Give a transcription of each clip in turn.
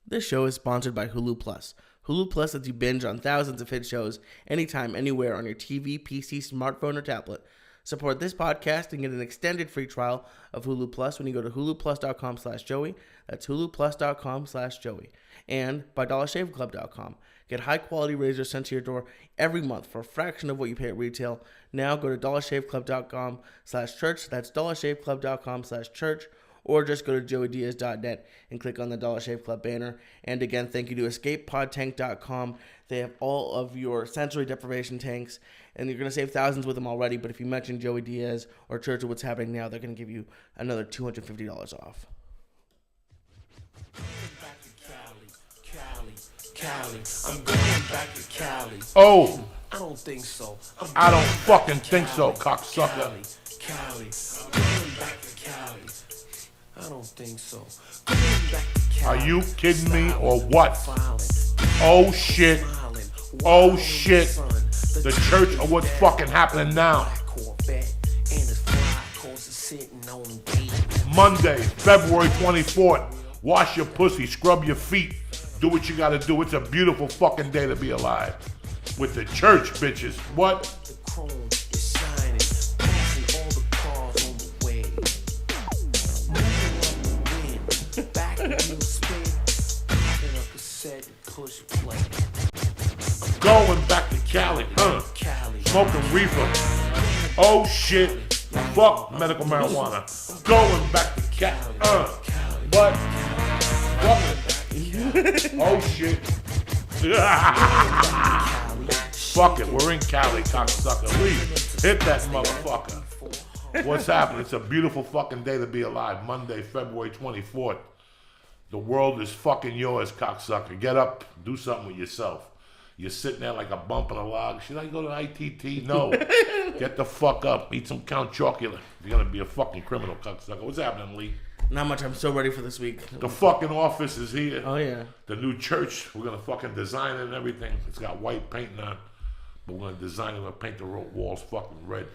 This show is sponsored by Hulu Plus. Hulu Plus lets you binge on thousands of hit shows anytime, anywhere on your TV, PC, smartphone, or tablet. Support this podcast and get an extended free trial of Hulu Plus when you go to huluplus.com/Joey. That's huluplus.com/Joey. And by DollarShaveClub.com. Get high-quality razors sent to your door every month for a fraction of what you pay at retail. Now go to DollarShaveClub.com/church. That's DollarShaveClub.com/church. Or just go to joeydiaz.net and click on the Dollar Shave Club banner. And again, thank you to EscapePodTank.com. They have all of your sensory deprivation tanks, and you're going to save thousands with them already. But if you mention Joey Diaz or Church of What's Happening Now, they're going to give you another $250 off. Cali. I'm going back to Cali. Oh, I don't think so. I don't fucking think so, cocksucker. Cali. I'm going back to Cali. I don't think so. Are you kidding me or what? Oh shit. Oh shit. The Church of What's fucking happening now. Monday, February 24th. Wash your pussy, scrub your feet. Do what you gotta do. It's a beautiful fucking day to be alive. With the church, bitches. What? Going back to Cali, huh? Smoking reefer. Oh shit. Fuck medical marijuana. Going back to Cali, What? Oh shit. Fuck it, we're in Cali, cocksucker. Leave. Hit that motherfucker. What's happening? It's a beautiful fucking day to be alive. Monday, February 24th. The world is fucking yours, cocksucker. Get up, do something with yourself. You're sitting there like a bump on a log. Should I go to ITT? No. Get the fuck up. Eat some Count Chocula. You're gonna be a fucking criminal, cocksucker. What's happening, Lee? Not much. I'm so ready for this week. The fucking office is here. Oh, yeah. The new church. We're gonna fucking design it and everything. It's got white paint on. But we're gonna design it and paint the walls fucking red.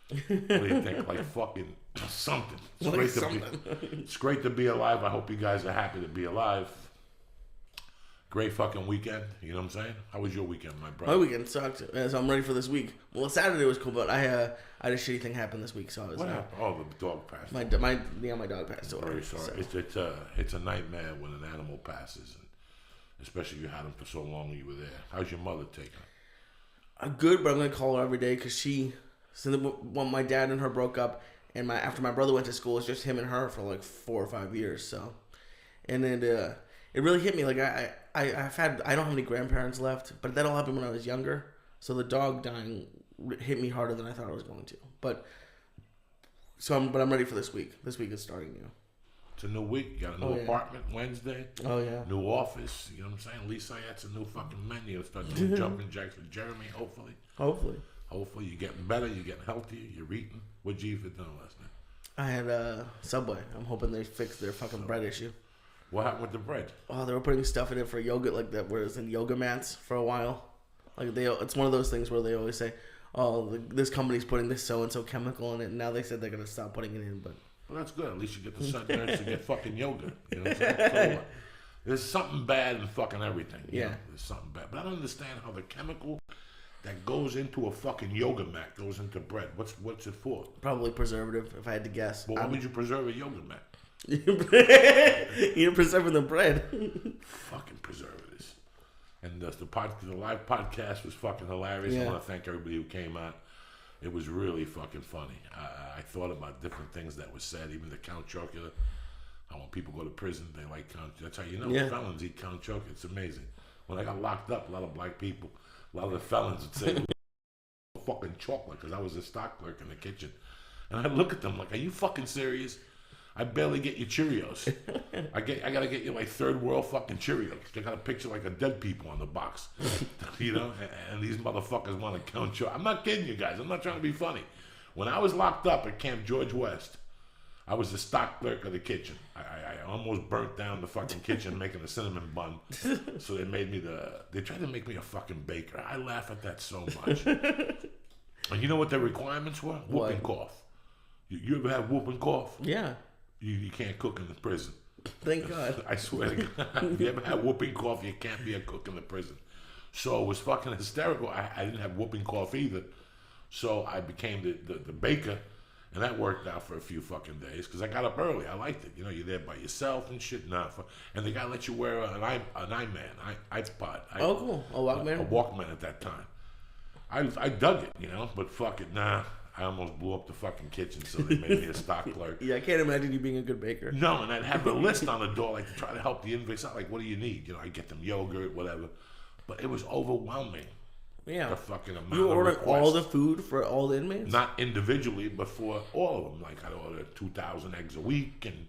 What do you think? Like fucking something. It's great to be alive. I hope you guys are happy to be alive. Great fucking weekend. You know what I'm saying? How was your weekend, my brother? My weekend sucked, so I'm ready for this week. Well, Saturday was cool, but I had a shitty thing happen this week, so I was. What happened? Oh, the dog passed. My dog passed away. Very sorry. So. It's a nightmare when an animal passes, and especially if you had him for so long and you were there. How's your mother taking it? Good, but I'm gonna call her every day because when my dad and her broke up, and after my brother went to school, it's just him and her for like 4 or 5 years. So, and then it really hit me. Like I don't have any grandparents left, but that all happened when I was younger. So the dog dying hit me harder than I thought it was going to. But I'm ready for this week. This week is starting new. It's a new week. You got a new apartment Wednesday. Oh yeah. New office. You know what I'm saying? Lisa has a new fucking menu. Start doing jumping jacks with Jeremy. Hopefully you're getting better. You're getting healthier. You're eating. What'd you eat for dinner last night? I had Subway. I'm hoping they fix their fucking bread issue. What happened with the bread? Oh, they were putting stuff in it for yogurt like that, where it's in yoga mats for a while. Like it's one of those things where they always say, "Oh, this company's putting this so and so chemical in it." And now they said they're gonna stop putting it in, but well, that's good. At least you get the nerds to get fucking yoga. You know what I'm saying? So, there's something bad in fucking everything. You know? There's something bad, but I don't understand how the chemical that goes into a fucking yoga mat goes into bread. What's it for? Probably preservative, if I had to guess. Well, why would you preserve a yoga mat? You're preserving the bread. Fucking preservatives. And the live podcast was fucking hilarious. I want to thank everybody who came out. It was really fucking funny. I thought about different things that were said, even the Count Chocula. How when people go to prison, they like Count. That's how you know felons eat Count Chocula. It's amazing. When I got locked up, a lot of black people, a lot of the felons would say, fucking chocolate, because I was a stock clerk in the kitchen. And I look at them like, are you fucking serious? I barely get you Cheerios. I gotta get you like third world fucking Cheerios. They got a picture like a dead people on the box, you know. And these motherfuckers want to count you. I'm not kidding you guys. I'm not trying to be funny. When I was locked up at Camp George West, I was the stock clerk of the kitchen. I almost burnt down the fucking kitchen making a cinnamon bun. So they tried to make me a fucking baker. I laugh at that so much. And you know what the requirements were? Whooping cough. You ever have whooping cough? Yeah. You can't cook in the prison. Thank God. I swear to God. If you ever had whooping cough, you can't be a cook in the prison. So it was fucking hysterical. I didn't have whooping cough either. So I became the baker, and that worked out for a few fucking days because I got up early. I liked it. You know, you're there by yourself and shit. And the guy let you wear an iPod. Oh, cool. A Walkman? A Walkman at that time. I dug it, you know, but fuck it, nah. I almost blew up the fucking kitchen, so they made me a stock clerk. Yeah, I can't imagine you being a good baker. No, and I'd have a list on the door, like, to try to help the inmates out. Like, what do you need? You know, I'd get them yogurt, whatever. But it was overwhelming. Yeah. The fucking amount You of ordering requests. all the food for all the inmates? Not individually, but for all of them. Like, I'd order 2,000 eggs a week, and,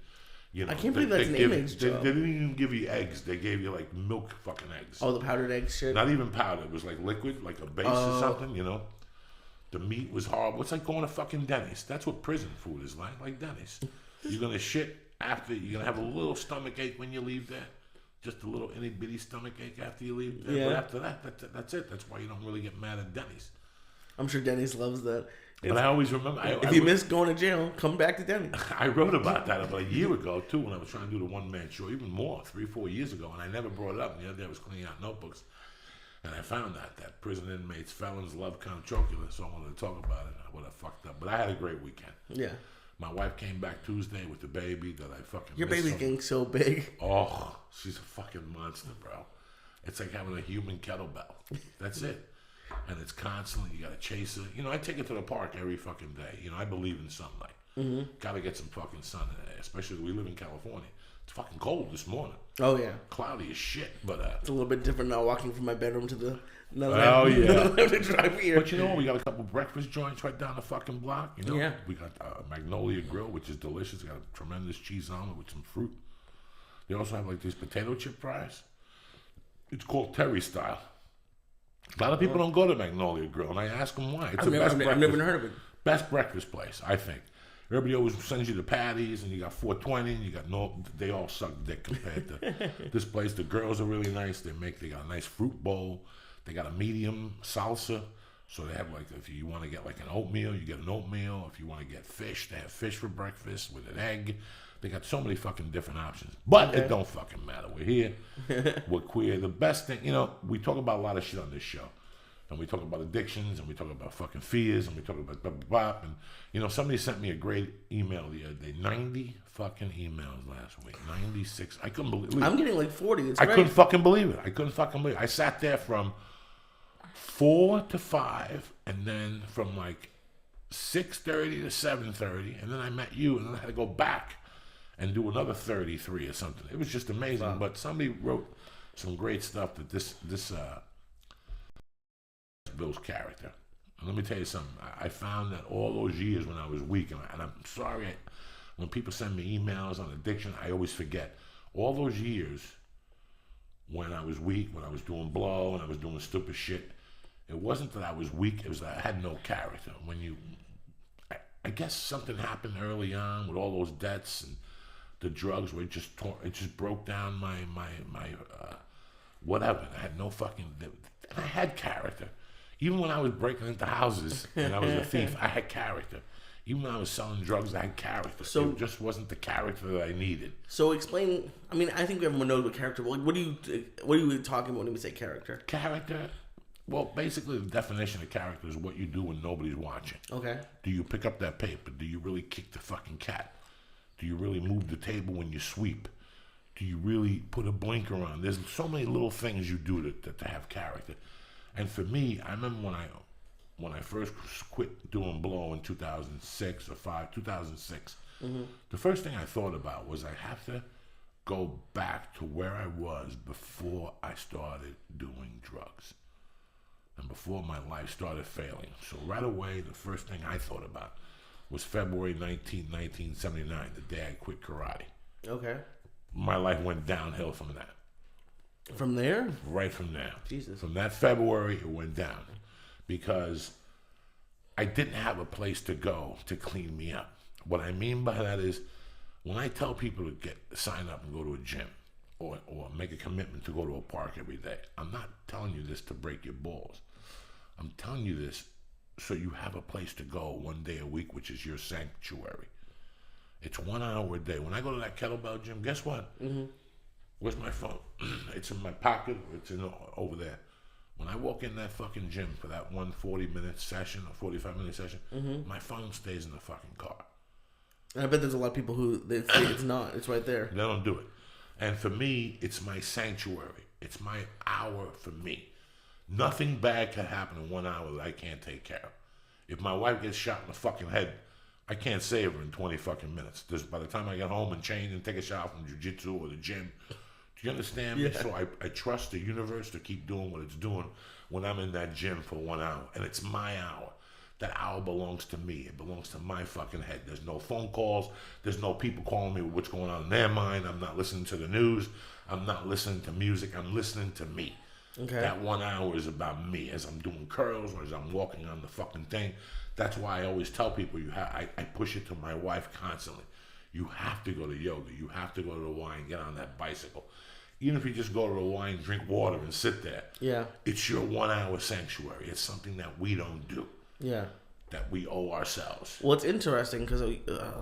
you know. I can't believe that's an inmate's job. They didn't even give you eggs. They gave you, like, milk fucking eggs. Oh, the powdered egg shit? Not even powder. It was, like, liquid, like a base or something, you know. The meat was horrible. It's like going to fucking Denny's. That's what prison food is like Denny's. You're going to shit after. You're going to have a little stomach ache when you leave there. Just a little itty bitty stomach ache after you leave there. Yeah. But after that, that's it. That's why you don't really get mad at Denny's. I'm sure Denny's loves that. But I always remember. If you miss going to jail, come back to Denny's. I wrote about that about a year ago, too, when I was trying to do the one-man show. Even more, 3-4 years ago. And I never brought it up. And the other day I was cleaning out notebooks. And I found that prison inmates, felons love Count Chocula, so I wanted to talk about it. I would have fucked up. But I had a great weekend. Yeah. My wife came back Tuesday with the baby that I fucking Your missed baby's so getting so big. Oh, she's a fucking monster, bro. It's like having a human kettlebell. That's it. And it's constantly, you gotta chase her. You know, I take her to the park every fucking day. You know, I believe in sunlight. Mm-hmm. Gotta get some fucking sun in there, especially we live in California. It's fucking cold this morning. Oh, yeah. Cloudy as shit, but it's a little bit different now walking from my bedroom to the to drive here. But you know what? We got a couple breakfast joints right down the fucking block. You know, yeah. We got Magnolia Grill, which is delicious. Got a tremendous cheese omelet with some fruit. They also have like these potato chip fries. It's called Terry style. A lot of people don't go to Magnolia Grill, and I ask them why. It's I've never heard of it. Best breakfast place, I think. Everybody always sends you the patties, and you got 420, and you got they all suck dick compared to this place. The girls are really nice. They got a nice fruit bowl. They got a medium salsa. So they have like, if you want to get like an oatmeal, you get an oatmeal. If you want to get fish, they have fish for breakfast with an egg. They got so many fucking different options. But it don't fucking matter. We're here. We're queer. The best thing, you know, we talk about a lot of shit on this show. And we talk about addictions, and we talk about fucking fears, and we talk about blah, blah, blah. And, you know, somebody sent me a great email the other day. 90 fucking emails last week. 96. I couldn't believe it. I'm getting like 40. It's I great. couldn't fucking believe it. I sat there from 4 to 5, and then from like 6:30 to 7:30, and then I met you, and then I had to go back and do another 33 or something. It was just amazing. Wow. But somebody wrote some great stuff that this Bill's character. And let me tell you something. I found that all those years when I was weak, and I'm sorry, when people send me emails on addiction, I always forget. All those years when I was weak, when I was doing blow, and I was doing stupid shit, it wasn't that I was weak, it was that I had no character. I guess something happened early on with all those debts and the drugs where it just broke down my whatever. I had no fucking, and I had character. Even when I was breaking into houses and I was a thief, I had character. Even when I was selling drugs, I had character. So it just wasn't the character that I needed. So explain. I mean, I think everyone knows what character. Like, what are you talking about when we say character? Character. Well, basically, the definition of character is what you do when nobody's watching. Okay. Do you pick up that paper? Do you really kick the fucking cat? Do you really move the table when you sweep? Do you really put a blinker on? There's so many little things you do to have character. And for me, I remember when I first quit doing blow in 2006 or 2006, the first thing I thought about was I have to go back to where I was before I started doing drugs and before my life started failing. So right away, the first thing I thought about was February 19, 1979, the day I quit karate. Okay. My life went downhill from that. From there? Right from there. Jesus. From that February, it went down because I didn't have a place to go to clean me up. What I mean by that is when I tell people to sign up and go to a gym or make a commitment to go to a park every day, I'm not telling you this to break your balls. I'm telling you this so you have a place to go one day a week, which is your sanctuary. It's 1 hour a day. When I go to that kettlebell gym, guess what? Mm-hmm. Where's my phone? It's in my pocket. It's over there. When I walk in that fucking gym for that 40-minute session or 45-minute session, my phone stays in the fucking car. And I bet there's a lot of people who it's not. It's right there. They don't do it. And for me, it's my sanctuary. It's my hour for me. Nothing bad can happen in 1 hour that I can't take care of. If my wife gets shot in the fucking head, I can't save her in 20 fucking minutes. By the time I get home and change and take a shower from jiu-jitsu or the gym, do you understand me? So I trust the universe to keep doing what it's doing when I'm in that gym for 1 hour. And it's my hour. That hour belongs to me. It belongs to my fucking head. There's no phone calls. There's no people calling me what's going on in their mind. I'm not listening to the news. I'm not listening to music. I'm listening to me. Okay. That 1 hour is about me. As I'm doing curls or as I'm walking on the fucking thing. That's why I always tell people I push it to my wife constantly. You have to go to yoga. You have to go to the Y and get on that bicycle. Even if you just go to the Y and drink water and sit there. Yeah. It's your 1 hour sanctuary. It's something that we don't do. Yeah. That we owe ourselves. Well, it's interesting because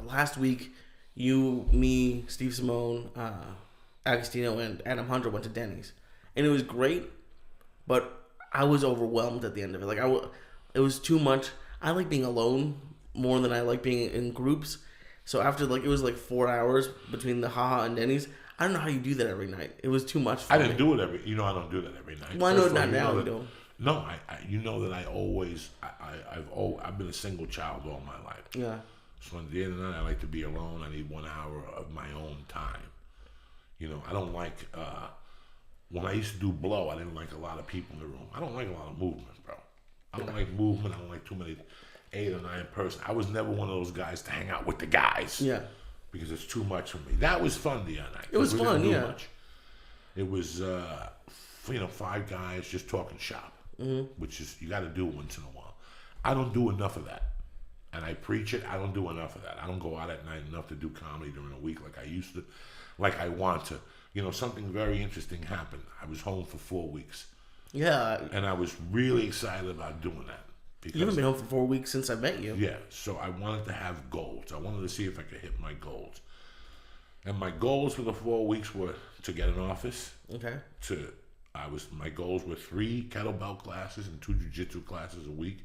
last week, you, me, Steve Simone, Agostino, and Adam Hunter went to Denny's. And it was great, but I was overwhelmed at the end of it. Like, it was too much. I like being alone more than I like being in groups. So after, it was 4 hours between the Haha and Denny's. I don't know how you do that every night. It was too much for me. I didn't do it I don't do that every night. Well, I know not now, you know. No, you know that I always, I've been a single child all my life. Yeah. So at the end of the night, I like to be alone. I need 1 hour of my own time. You know, I don't like, when I used to do blow, I didn't like a lot of people in the room. I don't like a lot of movement, bro. I don't like movement. I don't like too many 8 or 9 person. I was never one of those guys to hang out with the guys. Yeah. Because it's too much for me. That was fun the other night. It was fun, yeah. Much. It was, 5 guys just talking shop. Which is you got to do once in a while. I don't do enough of that, and I preach it. I don't do enough of that. I don't go out at night enough to do comedy during the week like I used to, like I want to. You know, something very interesting happened. I was home for 4 weeks. Yeah, and I was really excited about doing that. Because, you haven't been home for 4 weeks since I met you. Yeah, so I wanted to have goals. I wanted to see if I could hit my goals, and my goals for the 4 weeks were to get an office. Okay. My goals were 3 kettlebell classes and 2 jiu-jitsu classes a week,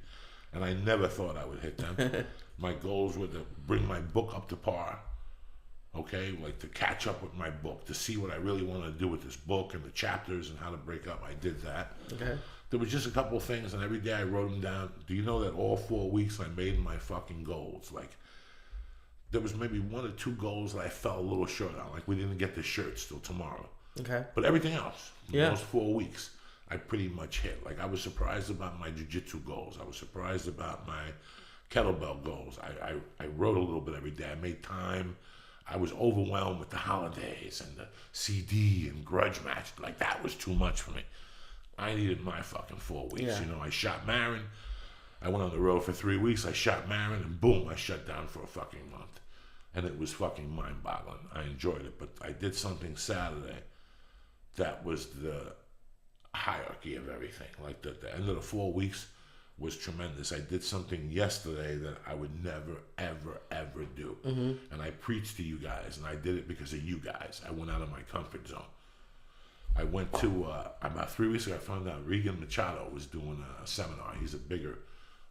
and I never thought I would hit them. My goals were to bring my book up to par, okay, to catch up with my book, to see what I really want to do with this book and the chapters and how to break up. I did that. Okay. There was just a couple of things, and every day I wrote them down. Do you know that all 4 weeks I made my fucking goals? There was maybe 1 or 2 goals that I fell a little short on, we didn't get the shirts till tomorrow. Okay. But everything else, those 4 weeks, I pretty much hit. I was surprised about my jiu-jitsu goals. I was surprised about my kettlebell goals. I wrote a little bit every day. I made time. I was overwhelmed with the holidays and the CD and grudge match. That was too much for me. I needed my fucking 4 weeks. Yeah. You know, I shot Marin. I went on the road for 3 weeks. I shot Marin, and boom, I shut down for a fucking month. And it was fucking mind-boggling. I enjoyed it. But I did something Saturday that was the hierarchy of everything. The end of the 4 weeks was tremendous. I did something yesterday that I would never, ever, ever do. Mm-hmm. And I preached to you guys, and I did it because of you guys. I went out of my comfort zone. I went to, about 3 weeks ago, I found out Regan Machado was doing a seminar. He's a bigger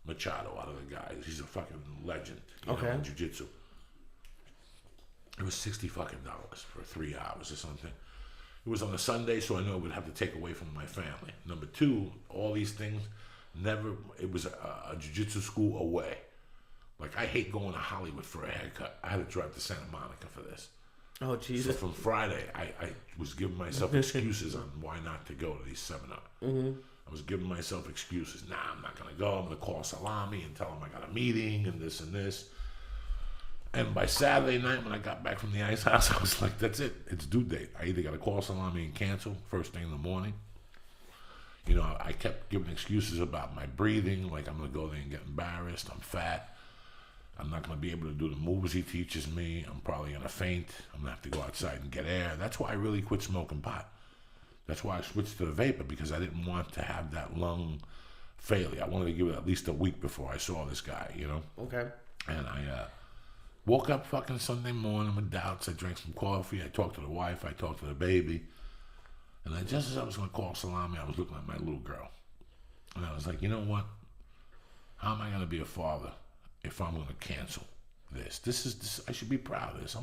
Machado out of the guys. He's a fucking legend, you know, in jiu-jitsu. It was $60 for 3 hours or something. It was on a Sunday, so I knew I would have to take away from my family. Number 2, all these things, it was a jiu-jitsu school away. I hate going to Hollywood for a haircut. I had to drive to Santa Monica for this. Oh, Jesus. So from Friday, I was giving myself excuses on why not to go to these seminars. Mm-hmm. I was giving myself excuses. Nah, I'm not going to go. I'm going to call Salami and tell him I got a meeting and this and this. And by Saturday night, when I got back from the ice house, I was like, that's it. It's due date. I either got to call Salami and cancel first thing in the morning. You know, I kept giving excuses about my breathing, I'm going to go there and get embarrassed. I'm fat. I'm not going to be able to do the moves he teaches me. I'm probably going to faint. I'm going to have to go outside and get air. That's why I really quit smoking pot. That's why I switched to the vapor, because I didn't want to have that lung failure. I wanted to give it at least a week before I saw this guy, you know? Okay. And Woke up fucking Sunday morning with doubts. I drank some coffee. I talked to the wife. I talked to the baby. And then just as I was going to call Salami, I was looking at my little girl. And I was like, you know what? How am I going to be a father if I'm going to cancel this? This. I should be proud of this.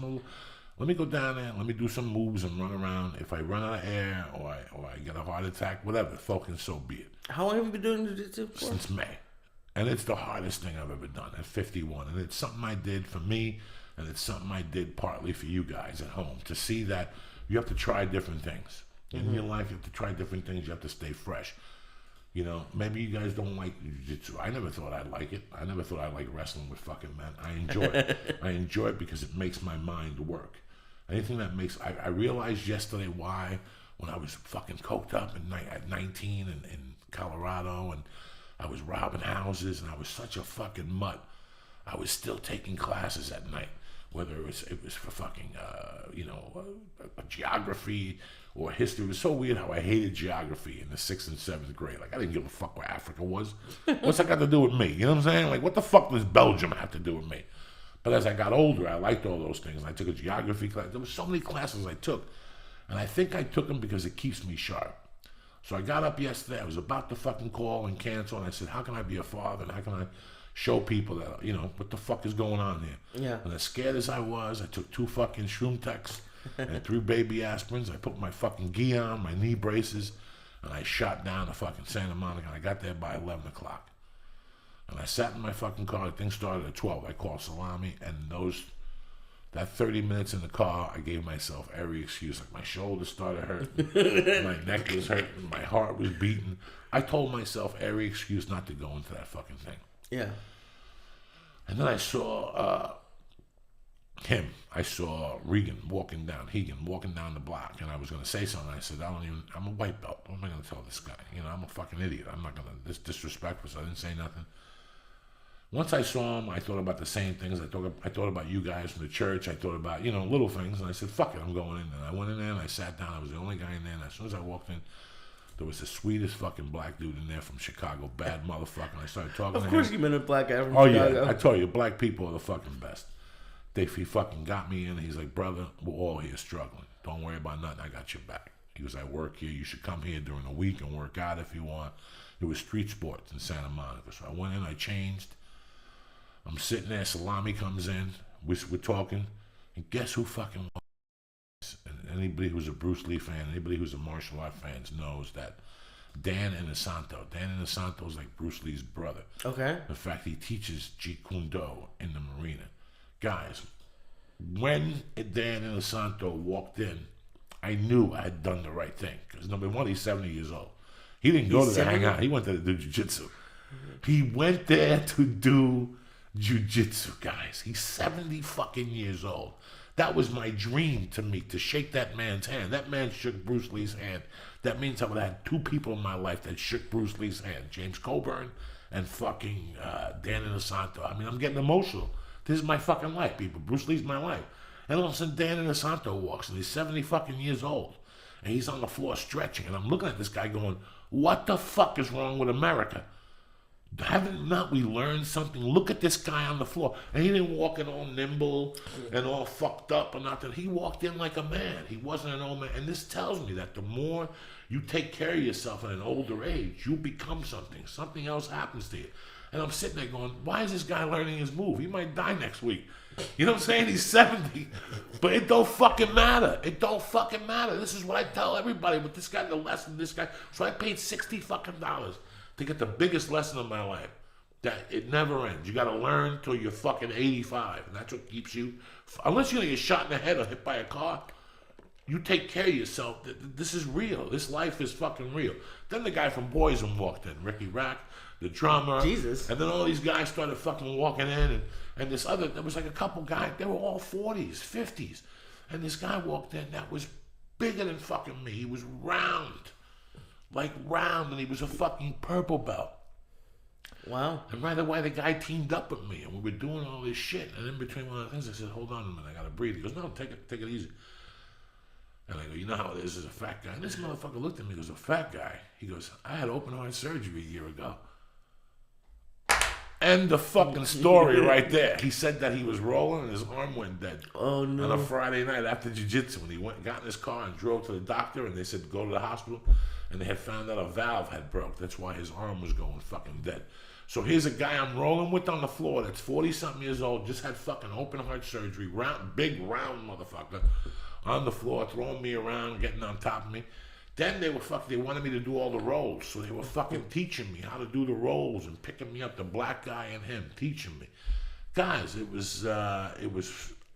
Let me go down there. Let me do some moves and run around. If I run out of air or I get a heart attack, whatever, fucking so be it. How long have you been doing jiu-jitsu for? Since May. And it's the hardest thing I've ever done at 51. And it's something I did for me, and it's something I did partly for you guys at home, to see that you have to try different things. In your life, you have to try different things. You have to stay fresh. You know, maybe you guys don't like jiu-jitsu. I never thought I'd like it. I never thought I'd like wrestling with fucking men. I enjoy it. I enjoy it because it makes my mind work. Anything that makes... I realized yesterday why, when I was fucking coked up at 19 in Colorado, and I was robbing houses, and I was such a fucking mutt, I was still taking classes at night, whether it was for fucking, geography or history. It was so weird how I hated geography in the 6th and 7th grade. Like, I didn't give a fuck where Africa was. What's that got to do with me? You know what I'm saying? Like, what the fuck does Belgium have to do with me? But as I got older, I liked all those things. I took a geography class. There were so many classes I took. And I think I took them because it keeps me sharp. So I got up yesterday. I was about to fucking call and cancel. And I said, how can I be a father? And how can I show people that, what the fuck is going on here? Yeah. And as scared as I was, I took 2 fucking Shroom Techs and 3 baby aspirins. I put my fucking gi on, my knee braces, and I shot down to fucking Santa Monica. And I got there by 11 o'clock. And I sat in my fucking car. The thing started at 12. I called Salami, and that 30 minutes in the car, I gave myself every excuse. Like, my shoulders started hurting, my neck was hurting, my heart was beating. I told myself every excuse not to go into that fucking thing. Yeah. And then I saw him. I saw Hegan walking down the block, and I was going to say something. I said, I'm a white belt. What am I going to tell this guy? I'm a fucking idiot. I'm not going to, this disrespectful, so I didn't say nothing. Once I saw him, I thought about the same things. I thought about you guys from the church. I thought about, little things. And I said, fuck it, I'm going in. And I went in there and I sat down. I was the only guy in there. And as soon as I walked in, there was the sweetest fucking black dude in there from Chicago. Bad motherfucker. And I started talking to him. Of course you met a black guy from Chicago. Yeah. I told you, black people are the fucking best. He fucking got me in. He's like, brother, we're all here struggling. Don't worry about nothing. I got your back. He goes, I work here. You should come here during the week and work out if you want. It was street sports in Santa Monica. So I went in, I changed. I'm sitting there, Salami comes in, we're talking, and guess who fucking was? And anybody who's a Bruce Lee fan, anybody who's a martial art fan knows that Dan Inosanto is like Bruce Lee's brother. Okay. In fact, he teaches Jeet Kune Do in the marina. Guys, when Dan Inosanto walked in, I knew I had done the right thing. Because number one, he's 70 years old. He didn't go to hang out. He went there to do jiu-jitsu. He went there to do jiu-jitsu, guys. He's 70 fucking years old. That was my dream to meet, to shake that man's hand. That man shook Bruce Lee's hand. That means I would have had 2 people in my life that shook Bruce Lee's hand. James Coburn and fucking Dan Inosanto. I mean, I'm getting emotional. This is my fucking life, people. Bruce Lee's my life. And all of a sudden, Dan Inosanto walks, and he's 70 fucking years old. And he's on the floor stretching. And I'm looking at this guy going, what the fuck is wrong with America? Haven't not we learned something? Look at this guy on the floor. And he didn't walk in all nimble and all fucked up or nothing. He walked in like a man. He wasn't an old man. And this tells me that the more you take care of yourself at an older age, you become something. Something else happens to you. And I'm sitting there going, why is this guy learning his move? He might die next week. You know what I'm saying? He's 70. But it don't fucking matter. It don't fucking matter. This is what I tell everybody. But this guy, the lesson, this guy. So I paid $60 fucking to get the biggest lesson of my life. That it never ends. You got to learn till you're fucking 85. And that's what keeps you. Unless you're going to get shot in the head or hit by a car, you take care of yourself. This is real. This life is fucking real. Then the guy from Boyzone walked in. Ricky Rack, the drummer. Jesus. And then all these guys started fucking walking in. And this other, there was like a couple guys. They were all 40s, 50s. And this guy walked in that was bigger than fucking me. He was round. Like round, and he was a fucking purple belt. Wow. And right away, the guy teamed up with me, and we were doing all this shit. And in between one of the things, I said, hold on a minute, I gotta breathe. He goes, no, take it easy. And I go, you know how it is as a fat guy? And this motherfucker looked at me, he goes, a fat guy? He goes, I had open heart surgery a year ago. And End the fucking story right there. He said that he was rolling and his arm went dead. Oh, no. On a Friday night after jiu-jitsu, when he got in his car and drove to the doctor, and they said go to the hospital, and they had found out a valve had broke. That's why his arm was going fucking dead. So here's a guy I'm rolling with on the floor that's 40-something years old, just had fucking open heart surgery, big round motherfucker, on the floor, throwing me around, getting on top of me. Then they wanted me to do all the rolls, so they were fucking teaching me how to do the rolls and picking me up, the black guy and him, teaching me. Guys, it was a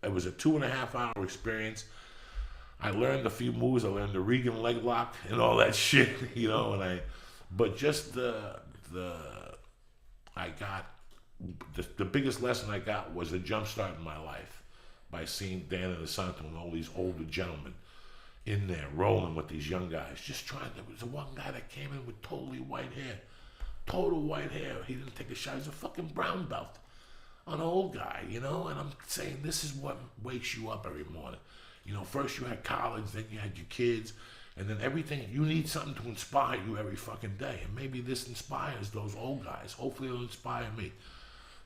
2.5 hour experience. I learned a few moves. I learned the Regan leg lock and all that shit, you know. But just the biggest lesson I got was a jump start in my life by seeing Dan and DeSanto and all these older gentlemen in there rolling with these young guys. There was the one guy that came in with totally white hair. Total white hair. He didn't take a shot. He's a fucking brown belt. An old guy, you know? And I'm saying this is what wakes you up every morning. You know, first you had college, then you had your kids, and then everything. You need something to inspire you every fucking day. And maybe this inspires those old guys. Hopefully it'll inspire me.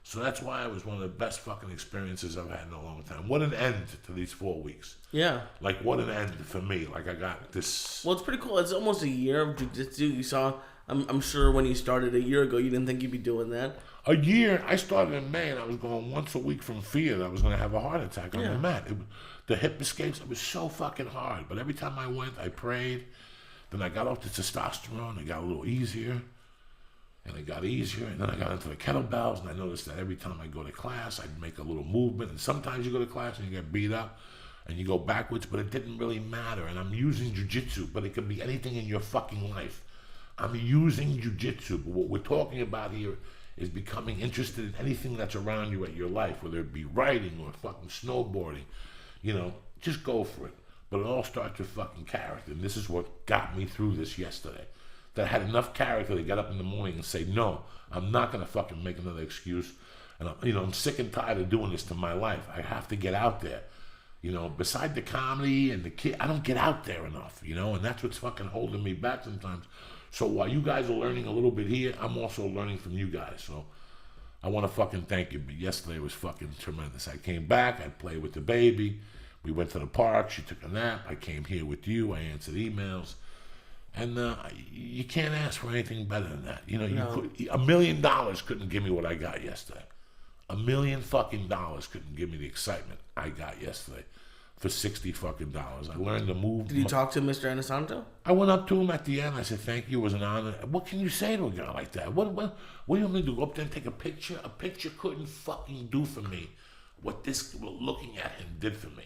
So that's why it was one of the best fucking experiences I've had in a long time. What an end to these 4 weeks. Yeah. Like, what an end for me. Like, I got this. Well, it's pretty cool. It's almost a year of jiu-jitsu. You saw, I'm sure when you started a year ago, you didn't think you'd be doing that. A year, I started in May, and I was going once a week from fear that I was going to have a heart attack on the mat. The hip escapes, it was so fucking hard. But every time I went, I prayed. Then I got off the testosterone. It got a little easier. And it got easier, and then I got into the kettlebells, and I noticed that every time I go to class, I'd make a little movement, and sometimes you go to class and you get beat up, and you go backwards, but it didn't really matter, and I'm using jiu-jitsu, but it could be anything in your fucking life. I'm using jiu-jitsu, but what we're talking about here is becoming interested in anything that's around you at your life, whether it be writing or fucking snowboarding, you know, just go for it. But it all starts with fucking character, and this is what got me through this yesterday. That had enough character to get up in the morning and say, no, I'm not going to fucking make another excuse. And, I'm sick and tired of doing this to my life. I have to get out there. You know, beside the comedy and the kid, I don't get out there enough, you know, and that's what's fucking holding me back sometimes. So while you guys are learning a little bit here, I'm also learning from you guys. So I want to fucking thank you. But yesterday was fucking tremendous. I came back. I played with the baby. We went to the park. She took a nap. I came here with you. I answered emails. And you can't ask for anything better than that. You know, $1 million couldn't give me what I got yesterday. $1 million fucking dollars couldn't give me the excitement I got yesterday for $60 fucking dollars. I learned to move. Did you talk to Mr. Anasanto? I went up to him at the end. I said, thank you. It was an honor. What can you say to a guy like that? What do you want me to do? Go up there and take a picture? A picture couldn't fucking do for me what looking at him did for me.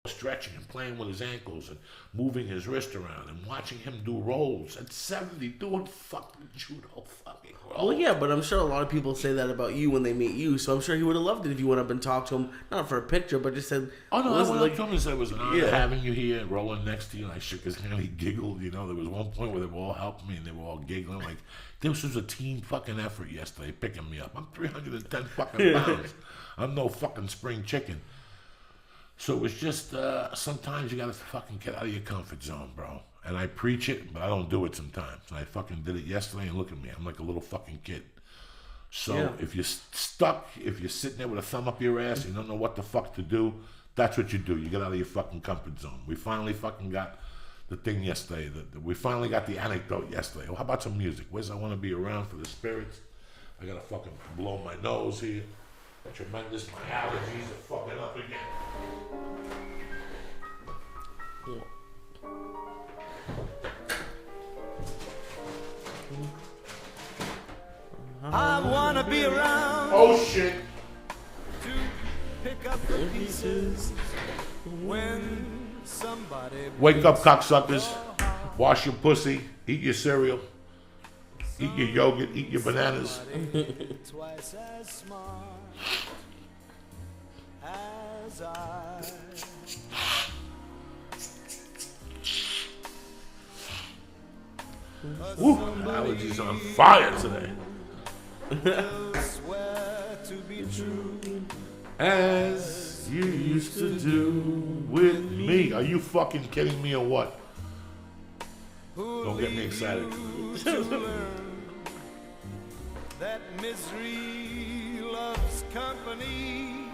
Stretching and playing with his ankles and moving his wrist around and watching him do rolls at 70 doing fucking judo fucking rolls. Well, yeah, but I'm sure a lot of people say that about you when they meet you, so I'm sure he would have loved it if you went up and talked to him, not for a picture, but just said, oh no, I went up to him and said it was an honor having you here, rolling next to you, and I shook his hand, he giggled, you know, there was one point where they were all helping me and they were all giggling, like, this was a team fucking effort yesterday, picking me up. I'm 310 fucking pounds. I'm no fucking spring chicken. So it was just, sometimes you gotta fucking get out of your comfort zone, bro. And I preach it, but I don't do it sometimes. And I fucking did it yesterday, and look at me. I'm like a little fucking kid. So if you're stuck, if you're sitting there with a thumb up your ass, and you don't know what the fuck to do, that's what you do. You get out of your fucking comfort zone. We finally fucking got the thing yesterday. We finally got the anecdote yesterday. Well, how about some music? Where's I Want to Be Around for the Spirits? I gotta fucking blow my nose here. Tremendous. My allergies are fucking up again. I wanna be around. Oh shit. To pick up the pieces when somebody. Wake up, cocksuckers. Wash your pussy. Eat your cereal. Eat your yogurt. Eat your bananas. Twice as smart as I. Woo, allergies on fire today. Swear to be true As you used to do with me. Are you fucking kidding me or what? Don't get me excited. that misery loves company.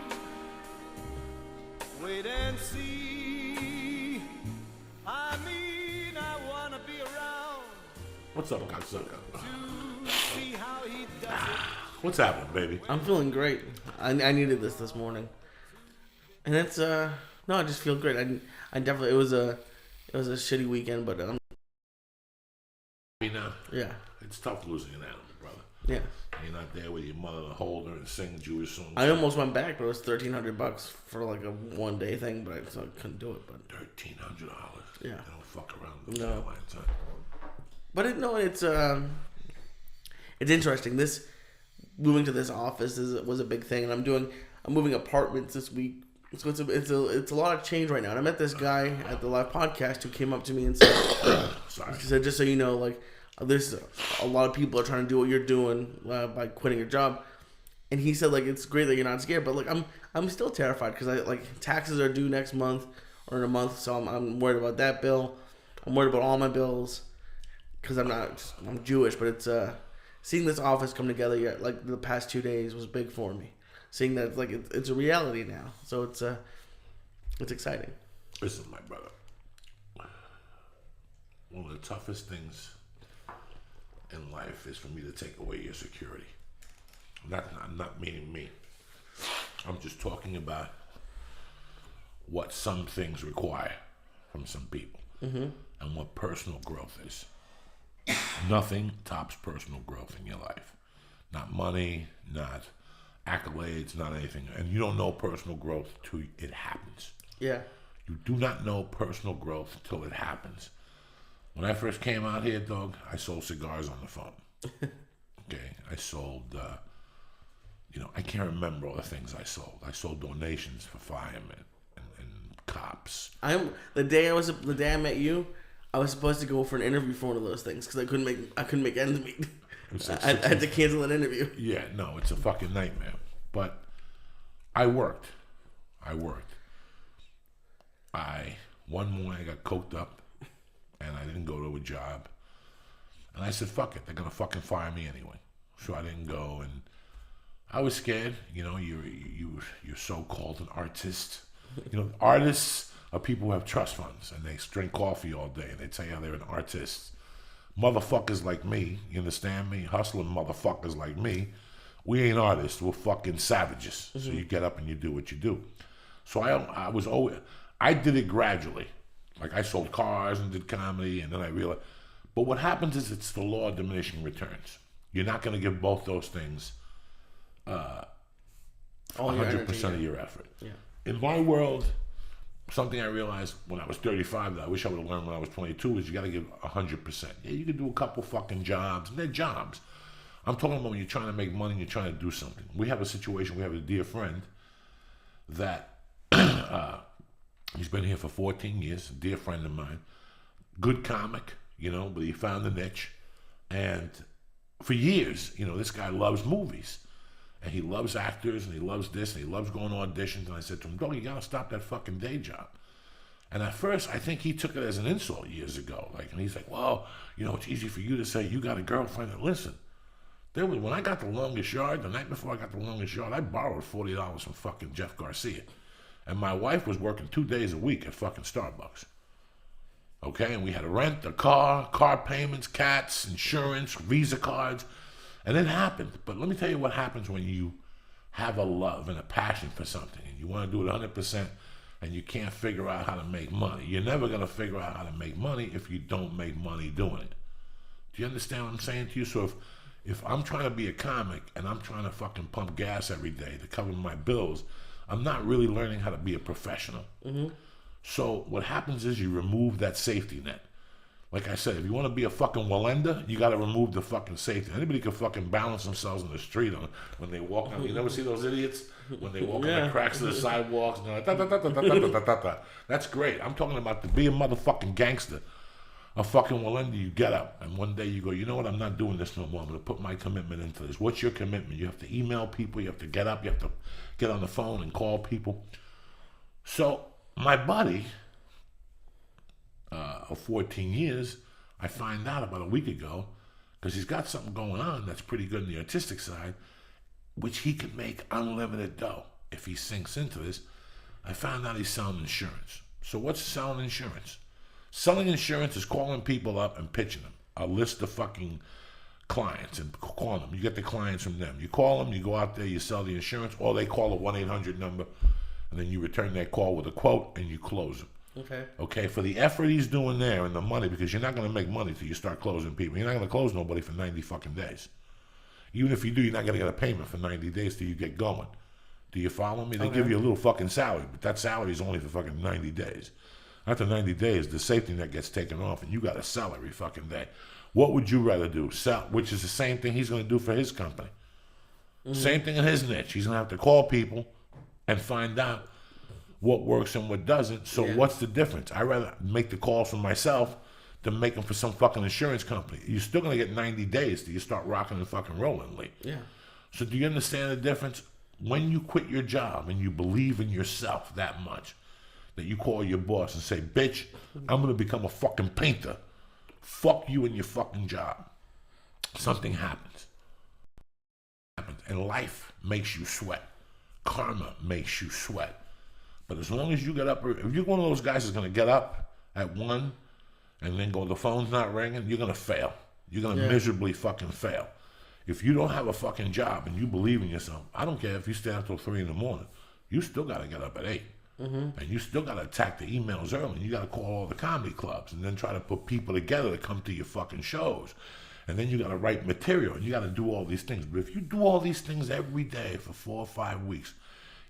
Wait and see. I mean, I wanna be around What's up, cocksucker? to see how he does it. What's happening, baby? I'm feeling great. I needed this morning, and it's no, I just feel great. I definitely it was a shitty weekend, but Now, yeah, it's tough losing an animal, brother. yeah. You're not there with your mother to hold her and sing Jewish songs. I almost went back, but it was $1,300 for like a 1 day thing, but I couldn't do it. But $1,300. Yeah. They don't fuck around with No. airlines, huh? But it's interesting. This moving to this office was a big thing, and I'm moving apartments this week. So it's a lot of change right now. And I met this guy at the live podcast who came up to me and said, Sorry. he said, just so you know, like there's a lot of people are trying to do what you're doing by quitting your job. And he said, like, it's great that you're not scared, but like I'm still terrified because taxes are due next month or in a month, so I'm worried about that bill. I'm worried about all my bills because I'm Jewish, but it's seeing this office come together like the past 2 days was big for me. Seeing that like it's a reality now, so it's exciting. Listen, my brother. One of the toughest things in life is for me to take away your security. I'm not meaning me. I'm just talking about what some things require from some people and what personal growth is. Nothing tops personal growth in your life. Not money, not accolades, not anything. And you don't know personal growth till it happens. Yeah. You do not know personal growth until it happens. When I first came out here, dog, I sold cigars on the phone. Okay, I sold, I can't remember all the things I sold. I sold donations for firemen and cops. The day I met you, I was supposed to go for an interview for one of those things because I couldn't make ends meet. I had to cancel that interview. Yeah, no, it's a fucking nightmare. But I worked. One morning I got coked up and I didn't go to a job. And I said, fuck it, they're gonna fucking fire me anyway. So I didn't go, and I was scared. You know, you're so-called an artist. You know, artists are people who have trust funds and they drink coffee all day and they tell you they're an artist. Motherfuckers like me, you understand me? Hustling motherfuckers like me, we ain't artists, we're fucking savages. So you get up and you do what you do. So I did it gradually. Like I sold cars and did comedy, and then I realized, but what happens is it's the law of diminishing returns. You're not going to give both those things 100% of your effort. Yeah. In my world, something I realized when I was 35 that I wish I would have learned when I was 22 is you got to give 100%. Yeah, you can do a couple fucking jobs, and they're jobs. I'm talking about when you're trying to make money and you're trying to do something. We have a situation, we have a dear friend that he's been here for 14 years, a dear friend of mine, good comic, but he found the niche. And for years, this guy loves movies. And he loves actors, and he loves this, and he loves going to auditions. And I said to him, dog, you got to stop that fucking day job. And at first, I think he took it as an insult years ago. And he's like, well, it's easy for you to say you got a girlfriend. And listen, when I got the longest yard, the night before I got the longest yard, I borrowed $40 from fucking Jeff Garcia. And my wife was working 2 days a week at fucking Starbucks. Okay, and we had to rent a car payments, cats, insurance, Visa cards. And it happened. But let me tell you what happens when you have a love and a passion for something and you want to do it 100% and you can't figure out how to make money. You're never going to figure out how to make money if you don't make money doing it. Do you understand what I'm saying to you? So if I'm trying to be a comic and I'm trying to fucking pump gas every day to cover my bills, I'm not really learning how to be a professional. Mm-hmm. So what happens is you remove that safety net. Like I said, if you want to be a fucking Walenda, you got to remove the fucking safety. Anybody can fucking balance themselves in the street when they walk on. You never see those idiots when they walk on the cracks of the sidewalks and they're like, da, da, da, da, da, da, da, da, da. That's great. I'm talking about to be a motherfucking gangster, a fucking Walenda. You get up and one day you go, you know what? I'm not doing this no more. I'm going to put my commitment into this. What's your commitment? You have to email people. You have to get up. You have to get on the phone and call people. So my buddy of 14 years, I find out about a week ago, because he's got something going on that's pretty good in the artistic side, which he could make unlimited dough if he sinks into this. I found out he's selling insurance. So what's selling insurance? Selling insurance is calling people up and pitching them a list of fucking clients and calling them. You get the clients from them. You call them, you go out there, you sell the insurance, or they call a 1-800 number, and then you return that call with a quote and you close them. Okay, for the effort he's doing there and the money, because you're not going to make money till you start closing people. You're not going to close nobody for 90 fucking days. Even if you do, you're not going to get a payment for 90 days till you get going. Do you follow me? They give you a little fucking salary, but that salary is only for fucking 90 days. After 90 days, the safety net gets taken off, and you got a salary fucking day. What would you rather do? Sell, which is the same thing he's going to do for his company. Same thing in his niche. He's going to have to call people and find out what works and what doesn't. So what's the difference? I'd rather make the calls for myself than make them for some fucking insurance company. You're still going to get 90 days till you start rocking and fucking rolling, Lee. Yeah. So do you understand the difference? When you quit your job and you believe in yourself that much, that you call your boss and say, bitch, I'm going to become a fucking painter. Fuck you and your fucking job. Something happens. And life makes you sweat. Karma makes you sweat. But as long as you get up, if you're one of those guys that's going to get up at 1 and then go, the phone's not ringing, you're going to fail. You're going to miserably fucking fail. If you don't have a fucking job and you believe in yourself, I don't care if you stay out till 3 in the morning, you still got to get up at 8. And you still got to attack the emails early. You got to call all the comedy clubs and then try to put people together to come to your fucking shows. And then you got to write material and you got to do all these things. But if you do all these things every day for 4 or 5 weeks,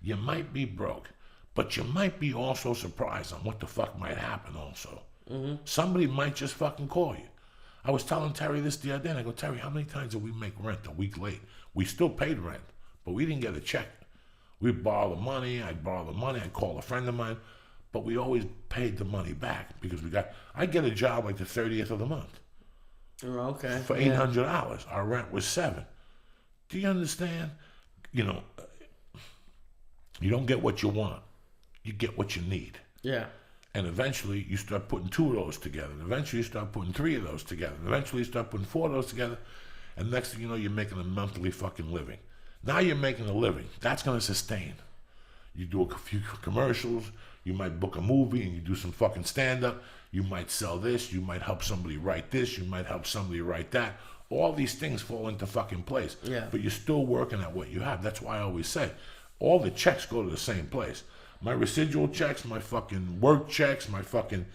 you might be broke. But you might be also surprised on what the fuck might happen also. Somebody might just fucking call you. I was telling Terry this the other day, and I go, Terry, how many times did we make rent a week late? We still paid rent, but we didn't get a check. We'd borrow the money, I'd borrow the money, I'd call a friend of mine, but we always paid the money back because I'd get a job like the 30th of the month. Okay. For $800. Our rent was $7. Do you understand? You know, you don't get what you want. You get what you need. Yeah. And eventually you start putting 2 of those together. And eventually you start putting 3 of those together. And eventually you start putting 4 of those together. And next thing you know, you're making a monthly fucking living. Now you're making a living. That's going to sustain. You do a few commercials. You might book a movie and you do some fucking stand-up. You might sell this. You might help somebody write this. You might help somebody write that. All these things fall into fucking place. Yeah. But you're still working at what you have. That's why I always say, all the checks go to the same place. My residual checks, my fucking work checks, my fucking...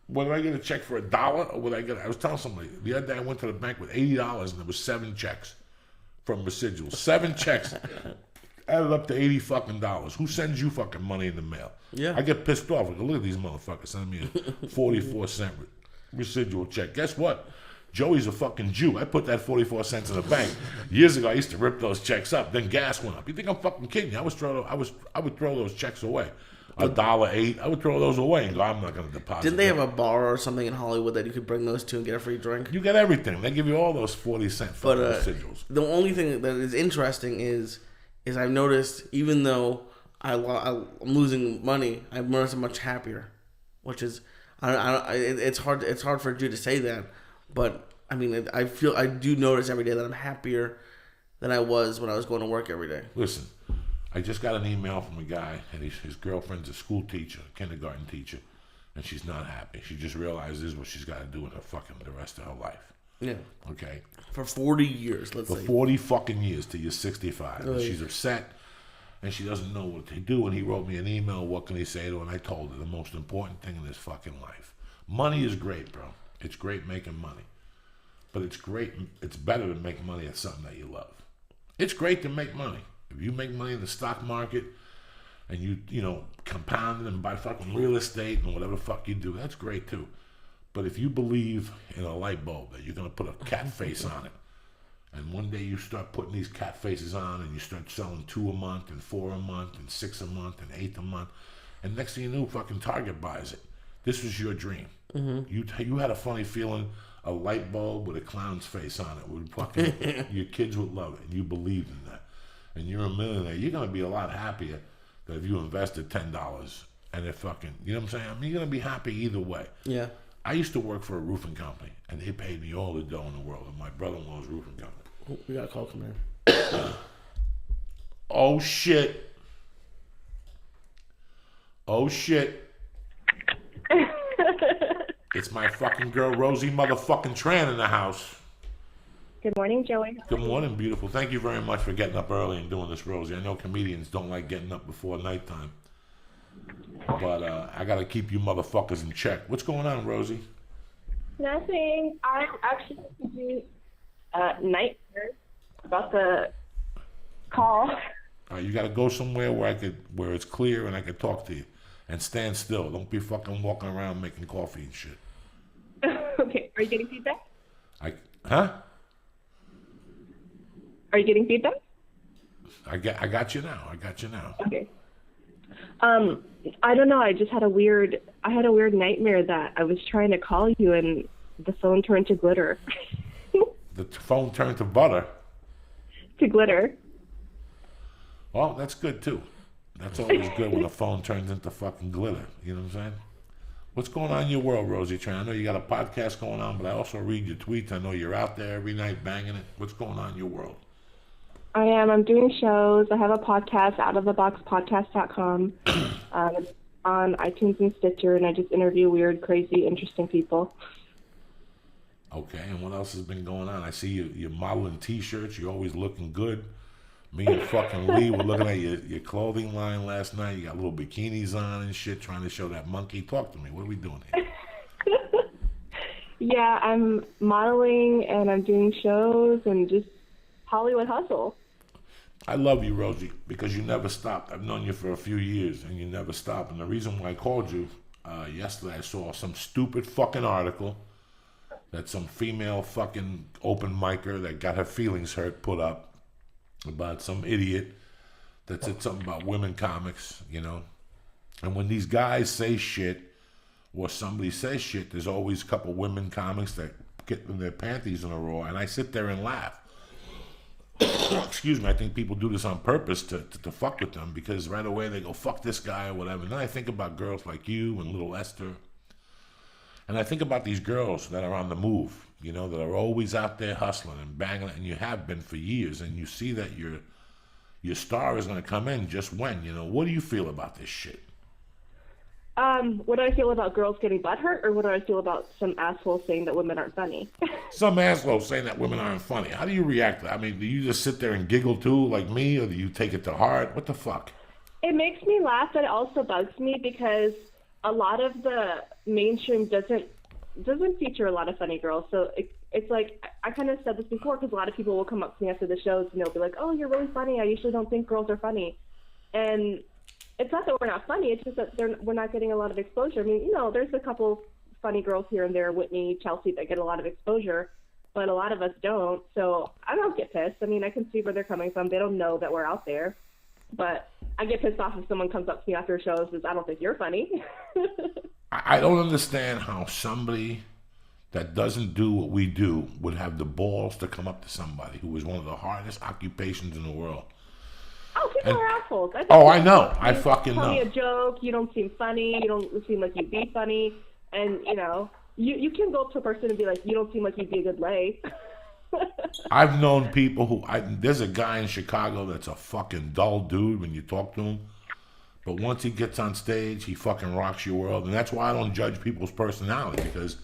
Whether I get a check for $1 or whether I was telling somebody, the other day I went to the bank with $80 and there was 7 checks from residuals. 7 checks added up to $80 fucking dollars. Who sends you fucking money in the mail? Yeah. I get pissed off. I go, look at these motherfuckers sending me a 44-cent residual check. Guess what? Joey's a fucking Jew. I put that 44 cents in the bank. Years ago, I used to rip those checks up. Then gas went up. You think I'm fucking kidding you? I would throw those checks away. $1.08. I would throw those away and go, I'm not going to deposit. Didn't they have a bar or something in Hollywood that you could bring those to and get a free drink? You get everything. They give you all those 40-cent fucking residuals. The only thing that is interesting is I've noticed, even though I'm losing money, I've noticed I'm much happier, which is it's hard for a Jew to say that, but I mean I do notice every day that I'm happier than I was when I was going to work every day. Listen, I just got an email from a guy, and his girlfriend's a school teacher, a kindergarten teacher, and she's not happy. She just realized this is what she's got to do in the rest of her life. Yeah. Okay. For 40 years, let's say. For 40 fucking years till you're 65. And she's upset, and she doesn't know what to do. And he wrote me an email, what can he say to her? And I told her the most important thing in this fucking life. Money is great, bro. It's great making money. But it's better to make money at something that you love. It's great to make money. If you make money in the stock market and you compound it and buy fucking real estate and whatever the fuck you do, that's great too. But if you believe in a light bulb that you're going to put a cat face on it, and one day you start putting these cat faces on and you start selling 2 a month and 4 a month and 6 a month and 8 a month, and next thing you know, fucking Target buys it. This was your dream. Mm-hmm. You had a funny feeling, a light bulb with a clown's face on it would fucking, your kids would love it, and you believed in that. And you're a millionaire. You're going to be a lot happier than if you invested $10 and it fucking, you know what I'm saying? I mean, you're going to be happy either way. Yeah. I used to work for a roofing company, and they paid me all the dough in the world. And my brother-in-law's roofing company. Oh, we got a call coming in. Oh shit! Oh shit! It's my fucking girl Rosie motherfucking Tran in the house. Good morning, Joey. Good morning, beautiful. Thank you very much for getting up early and doing this, Rosie. I know comedians don't like getting up before nighttime. But I gotta keep you motherfuckers in check. What's going on, Rosie? Nothing. I'm actually doing nightmares about the call. All right, you gotta go somewhere where it's clear and I can talk to you. And stand still. Don't be fucking walking around making coffee and shit. Okay. Are you getting feedback? Huh? Are you getting feedback? I got you now. Okay. I don't know. I just had a weird nightmare that I was trying to call you and the phone turned to glitter. The phone turned to butter. To glitter. Well, that's good too. That's always good when the phone turns into fucking glitter. You know what I'm saying? What's going on in your world, Rosie Tran? I know you got a podcast going on, but I also read your tweets. I know you're out there every night banging it. What's going on in your world? I am. I'm doing shows. I have a podcast, outoftheboxpodcast.com. It's on iTunes and Stitcher, and I just interview weird, crazy, interesting people. Okay, and what else has been going on? I see you're modeling T-shirts. You're always looking good. Me and fucking Lee were looking at your clothing line last night. You got little bikinis on and shit, trying to show that monkey. Talk to me. What are we doing here? Yeah, I'm modeling, and I'm doing shows, and just Hollywood hustle. I love you, Rosie, because you never stopped. I've known you for a few years, and you never stopped. And the reason why I called you, yesterday I saw some stupid fucking article that some female fucking open micer that got her feelings hurt put up about some idiot that said something about women comics, you know. And when these guys say shit, or somebody says shit, there's always a couple women comics that get their panties in a roar, and I sit there and laugh. Excuse me, I think people do this on purpose to fuck with them, because right away they go, fuck this guy or whatever. And then I think about girls like you and little Esther. And I think about these girls that are on the move, you know, that are always out there hustling and banging, and you have been for years, and you see that your star is going to come in just when, you know. What do you feel about this shit? What do I feel about girls getting butthurt, or what do I feel about some asshole saying that women aren't funny? Some asshole saying that women aren't funny. How do you react to that? I mean, do you just sit there and giggle too, like me, or do you take it to heart? What the fuck? It makes me laugh, but it also bugs me because a lot of the mainstream doesn't feature a lot of funny girls. So it's like, I kind of said this before, because a lot of people will come up to me after the shows and they'll be like, oh, you're really funny. I usually don't think girls are funny. And it's not that we're not funny. It's just that we're not getting a lot of exposure. I mean, you know, there's a couple funny girls here and there, Whitney, Chelsea, that get a lot of exposure, but a lot of us don't. So I don't get pissed. I mean, I can see where they're coming from. They don't know that we're out there. But I get pissed off if someone comes up to me after a show and says, I don't think you're funny. I don't understand how somebody that doesn't do what we do would have the balls to come up to somebody who is one of the hardest occupations in the world. Oh, people are assholes. I know. I fucking know. Tell me a joke. You don't seem funny. You don't seem like you'd be funny. And, you know, you can go up to a person and be like, you don't seem like you'd be a good lay. I've known people who... there's a guy in Chicago that's a fucking dull dude when you talk to him. But once he gets on stage, he fucking rocks your world. And that's why I don't judge people's personality, because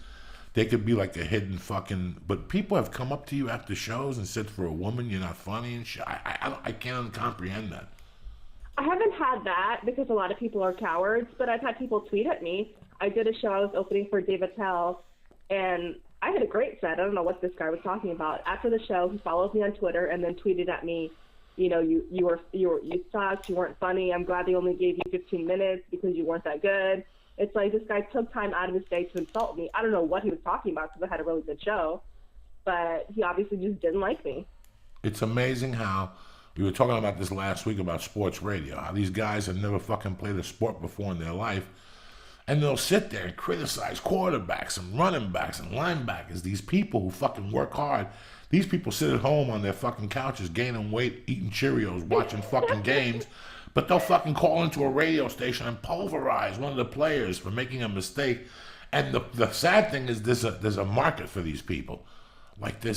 they could be like a hidden fucking... But people have come up to you after shows and said, for a woman, you're not funny and shit. I can't comprehend that. I haven't had that because a lot of people are cowards, but I've had people tweet at me. I did a show, I was opening for David Tell, and I had a great set. I don't know what this guy was talking about. After the show, he followed me on Twitter and then tweeted at me, you know, you sucked, you weren't funny. I'm glad they only gave you 15 minutes because you weren't that good. It's like this guy took time out of his day to insult me. I don't know what he was talking about because I had a really good show, but he obviously just didn't like me. It's amazing how, we were talking about this last week about sports radio, how these guys have never fucking played a sport before in their life, and they'll sit there and criticize quarterbacks and running backs and linebackers, these people who fucking work hard. These people sit at home on their fucking couches gaining weight, eating Cheerios, watching fucking games, but they'll fucking call into a radio station and pulverize one of the players for making a mistake. And the sad thing is there's a market for these people. Like they're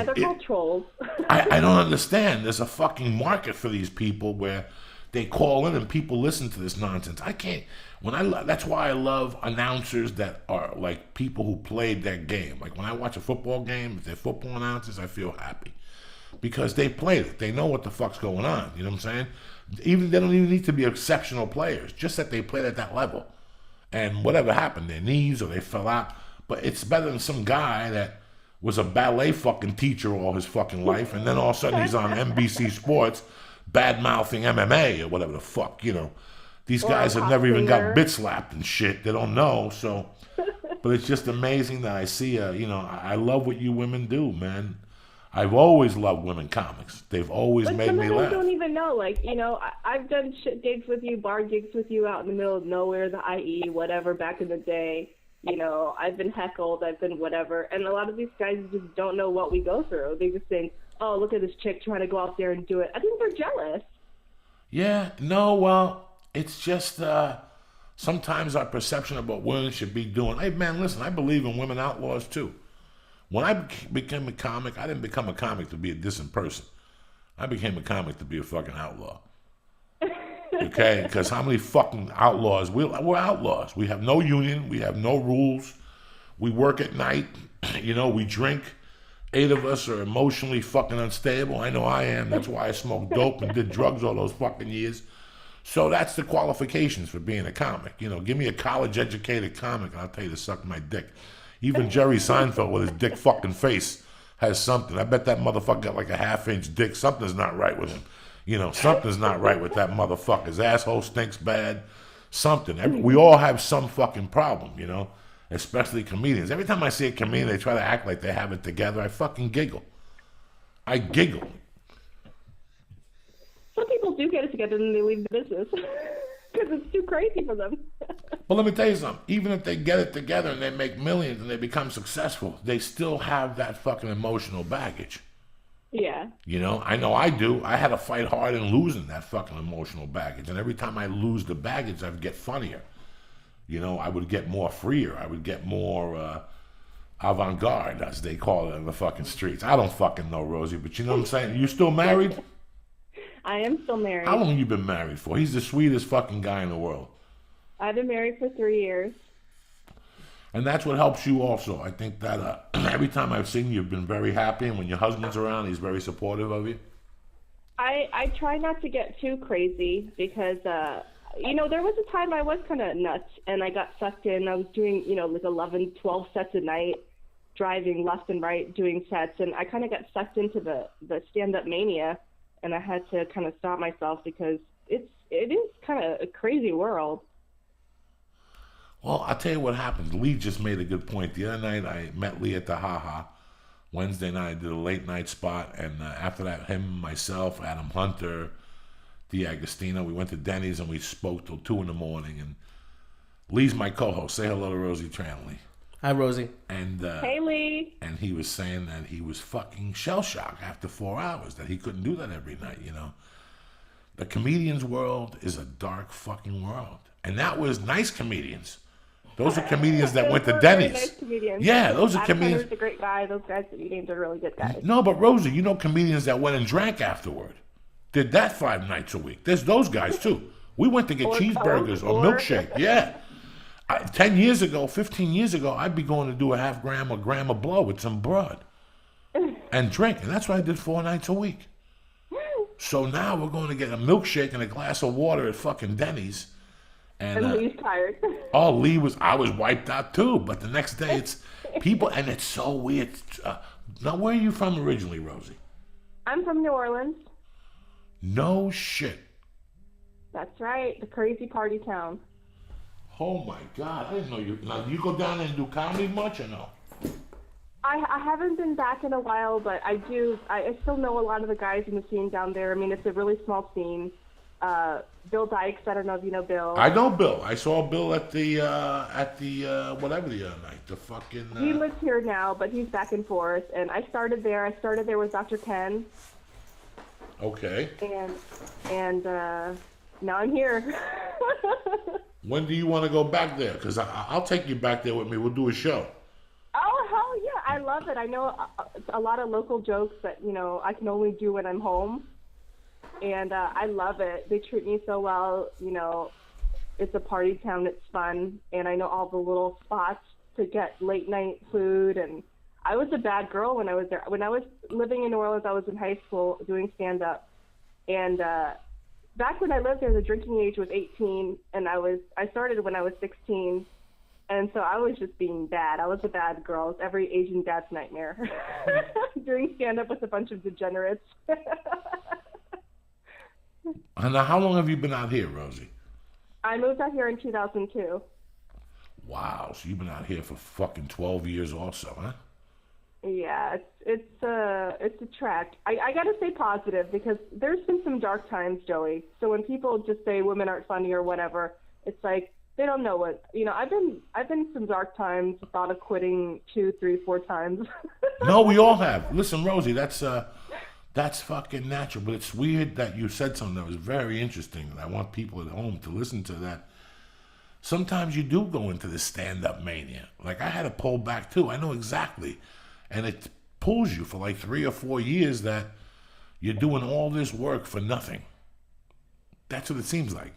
called trolls. I don't understand. There's a fucking market for these people where they call in and people listen to this nonsense. I can't. That's why I love announcers that are like people who played that game. Like when I watch a football game, if they're football announcers, I feel happy because they played it. They know what the fuck's going on. You know what I'm saying? They don't even need to be exceptional players, just that they played at that level. And whatever happened, their knees or they fell out. But it's better than some guy that was a ballet fucking teacher all his fucking life, and then all of a sudden he's on NBC Sports bad-mouthing MMA or whatever the fuck, you know. These guys have never even got bit slapped and shit. They don't know, so. But it's just amazing that I see, I love what you women do, man. I've always loved women comics. They've always made me laugh. But some of them don't even know. Like, I've done shit gigs with you, bar gigs with you out in the middle of nowhere, the IE, whatever, back in the day. I've been heckled, I've been whatever. And a lot of these guys just don't know what we go through. They just think, oh, look at this chick trying to go out there and do it. I think they're jealous. Yeah, no, well, it's just sometimes our perception of what women should be doing. Hey, man, listen, I believe in women outlaws, too. When I became a comic, I didn't become a comic to be a decent person. I became a comic to be a fucking outlaw. Okay? Because how many fucking outlaws? We're outlaws. We have no union. We have no rules. We work at night. We drink. 8 of us are emotionally fucking unstable. I know I am. That's why I smoked dope and did drugs all those fucking years. So that's the qualifications for being a comic. Give me a college-educated comic and I'll tell you to suck my dick. Even Jerry Seinfeld with his dick fucking face has something. I bet that motherfucker got like a half-inch dick. Something's not right with him. Something's not right with that motherfucker. His asshole stinks bad. Something. We all have some fucking problem, especially comedians. Every time I see a comedian, they try to act like they have it together. I fucking giggle. I giggle. Some people do get it together and they leave the business because it's too crazy for them. Well, let me tell you something. Even if they get it together and they make millions and they become successful, they still have that fucking emotional baggage. Yeah. I know I do. I had to fight hard in losing that fucking emotional baggage. And every time I lose the baggage, I would get funnier. I would get more freer. I would get more avant-garde, as they call it in the fucking streets. I don't fucking know, Rosie, but you know what I'm saying? You still married? I am still married. How long you been married for? He's the sweetest fucking guy in the world. I've been married for 3 years. And that's what helps you also. I think that every time I've seen you, you've been very happy, and when your husband's around, he's very supportive of you. I try not to get too crazy because, there was a time I was kind of nuts, and I got sucked in. I was doing, like 11, 12 sets a night, driving left and right, doing sets, and I kind of got sucked into the stand-up mania, and I had to kind of stop myself because it is kind of a crazy world. Well, I'll tell you what happened. Lee just made a good point. The other night, I met Lee at the Ha Ha. Wednesday night, I did a late night spot. And after that, him, myself, Adam Hunter, D'Agostino, we went to Denny's and we spoke till 2 in the morning. And Lee's my co-host. Say hello to Rosie Tran, Lee. Hi, Rosie. And hey, Lee. And he was saying that he was fucking shell-shocked after 4 hours, that he couldn't do that every night, The comedian's world is a dark fucking world. And that was nice comedians. Those are comedians that went to Denny's. Nice comedians. Yeah, those are comedians. Hunter's a great guy. Those guys that you named are really good guys. No, but Rosie, comedians that went and drank afterward. Did that 5 nights a week. There's those guys too. We went to get cheeseburgers or milkshake. Yeah. 10 years ago, 15 years ago, I'd be going to do a half gram or gram of blow with some broad and drink. And that's what I did 4 nights a week. So now we're going to get a milkshake and a glass of water at fucking Denny's. And Lee's tired. I was wiped out too. But the next day it's people, and it's so weird. Now, where are you from originally, Rosie? I'm from New Orleans. No shit. That's right. The crazy party town. Oh my God. I didn't know you. Now, do you go down there and do comedy much or no? I haven't been back in a while, but I do. I still know a lot of the guys in the scene down there. I mean, it's a really small scene. Bill Dykes, I don't know if you know Bill. I know Bill. I saw Bill at the whatever the other night. The fucking. He lives here now, but he's back and forth. And I started there. I started there with Dr. Ken. Okay. And now I'm here. When do you want to go back there? Because I'll take you back there with me. We'll do a show. Oh, hell yeah. I love it. I know a lot of local jokes that, I can only do when I'm home. And I love it. They treat me so well. It's a party town. It's fun. And I know all the little spots to get late night food. And I was a bad girl when I was there. When I was living in New Orleans, I was in high school doing stand-up. And back when I lived there, the drinking age was 18. And I started when I was 16. And so I was just being bad. I was a bad girl. It's every Asian dad's nightmare. Doing stand-up with a bunch of degenerates. And now, how long have you been out here, Rosie? I moved out here in 2002. Wow, so you've been out here for fucking 12 years also, huh? Yeah, it's a trek. I gotta stay positive because there's been some dark times, Joey. So when people just say women aren't funny or whatever, it's like, they don't know what, I've been some dark times, thought of quitting 2, 3, 4 times. No, we all have. Listen, Rosie, that's fucking natural, but it's weird that you said something that was very interesting, and I want people at home to listen to that. Sometimes you do go into this stand-up mania. Like, I had to pull back too. I know exactly. And it pulls you for like 3 or 4 years that you're doing all this work for nothing. That's what it seems like.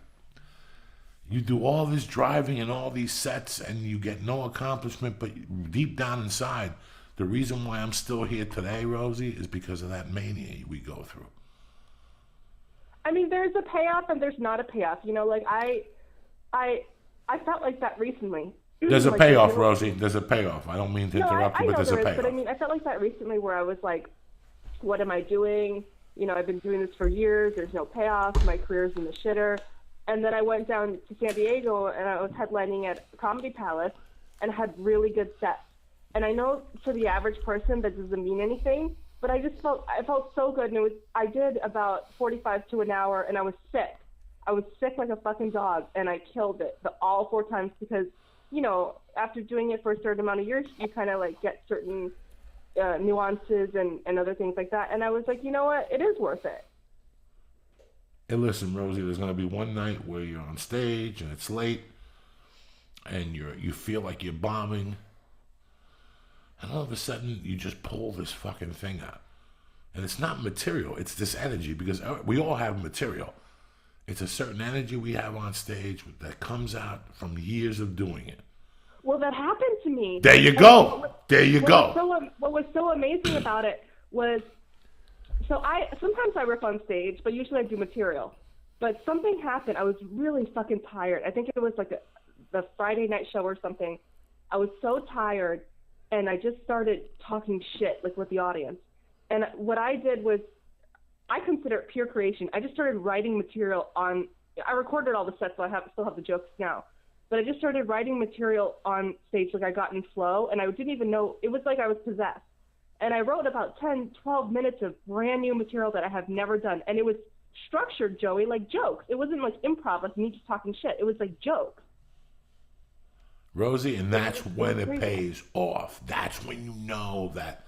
You do all this driving and all these sets and you get no accomplishment, but deep down inside, the reason why I'm still here today, Rosie, is because of that mania we go through. I mean, there's a payoff and there's not a payoff. Like I felt like that recently. There's a payoff, Rosie. There's a payoff. I don't mean to interrupt you, but there's a payoff. But I mean, I felt like that recently where I was like, what am I doing? I've been doing this for years. There's no payoff. My career's in the shitter. And then I went down to San Diego and I was headlining at Comedy Palace and had really good sets. And I know for the average person that doesn't mean anything, but I felt so good. And I did about 45 to an hour and I was sick. I was sick like a fucking dog and I killed it all 4 times because, after doing it for a certain amount of years, you kind of like get certain nuances and other things like that. And I was like, you know what? It is worth it. Hey, listen, Rosie, there's going to be one night where you're on stage and it's late and you feel like you're bombing. And all of a sudden, you just pull this fucking thing out. And it's not material. It's this energy because we all have material. It's a certain energy we have on stage that comes out from years of doing it. Well, that happened to me. There you go. There you go. What was so amazing about it was, sometimes I riff on stage, but usually I do material. But something happened. I was really fucking tired. I think it was like the Friday night show or something. I was so tired, and I just started talking shit like with the audience. And what I did was, I consider it pure creation. I just started writing material on. I recorded all the sets, so I still have the jokes now. But I just started writing material on stage, like I got in flow, and I didn't even know. It was like I was possessed. And I wrote about 10, 12 minutes of brand new material that I have never done. And it was structured, Joey, like jokes. It wasn't like improv, like me just talking shit. It was like jokes. Rosie, and that's when it pays off. That's when you know that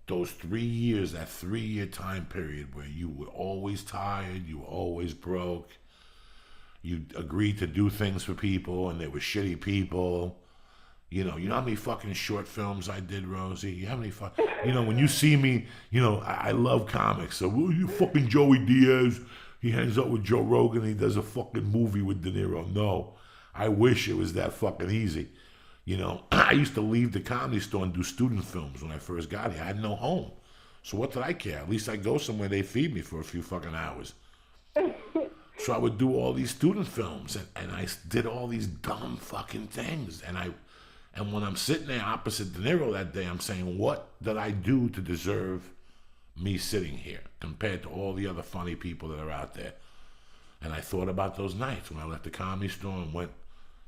those 3 years, that 3-year time period where you were always tired, you were always broke, you agreed to do things for people and they were shitty people. You know how many fucking short films I did, Rosie? How many when you see me, I love comics. So, you fucking Joey Diaz, he hangs out with Joe Rogan, he does a fucking movie with De Niro. No, I wish it was that fucking easy. I used to leave the Comedy Store and do student films when I first got here. I had no home. So what did I care? At least I go somewhere, they feed me for a few fucking hours. So I would do all these student films, and I did all these dumb fucking things. And when I'm sitting there opposite De Niro that day, I'm saying, what did I do to deserve me sitting here compared to all the other funny people that are out there? And I thought about those nights when I left the Comedy Store and went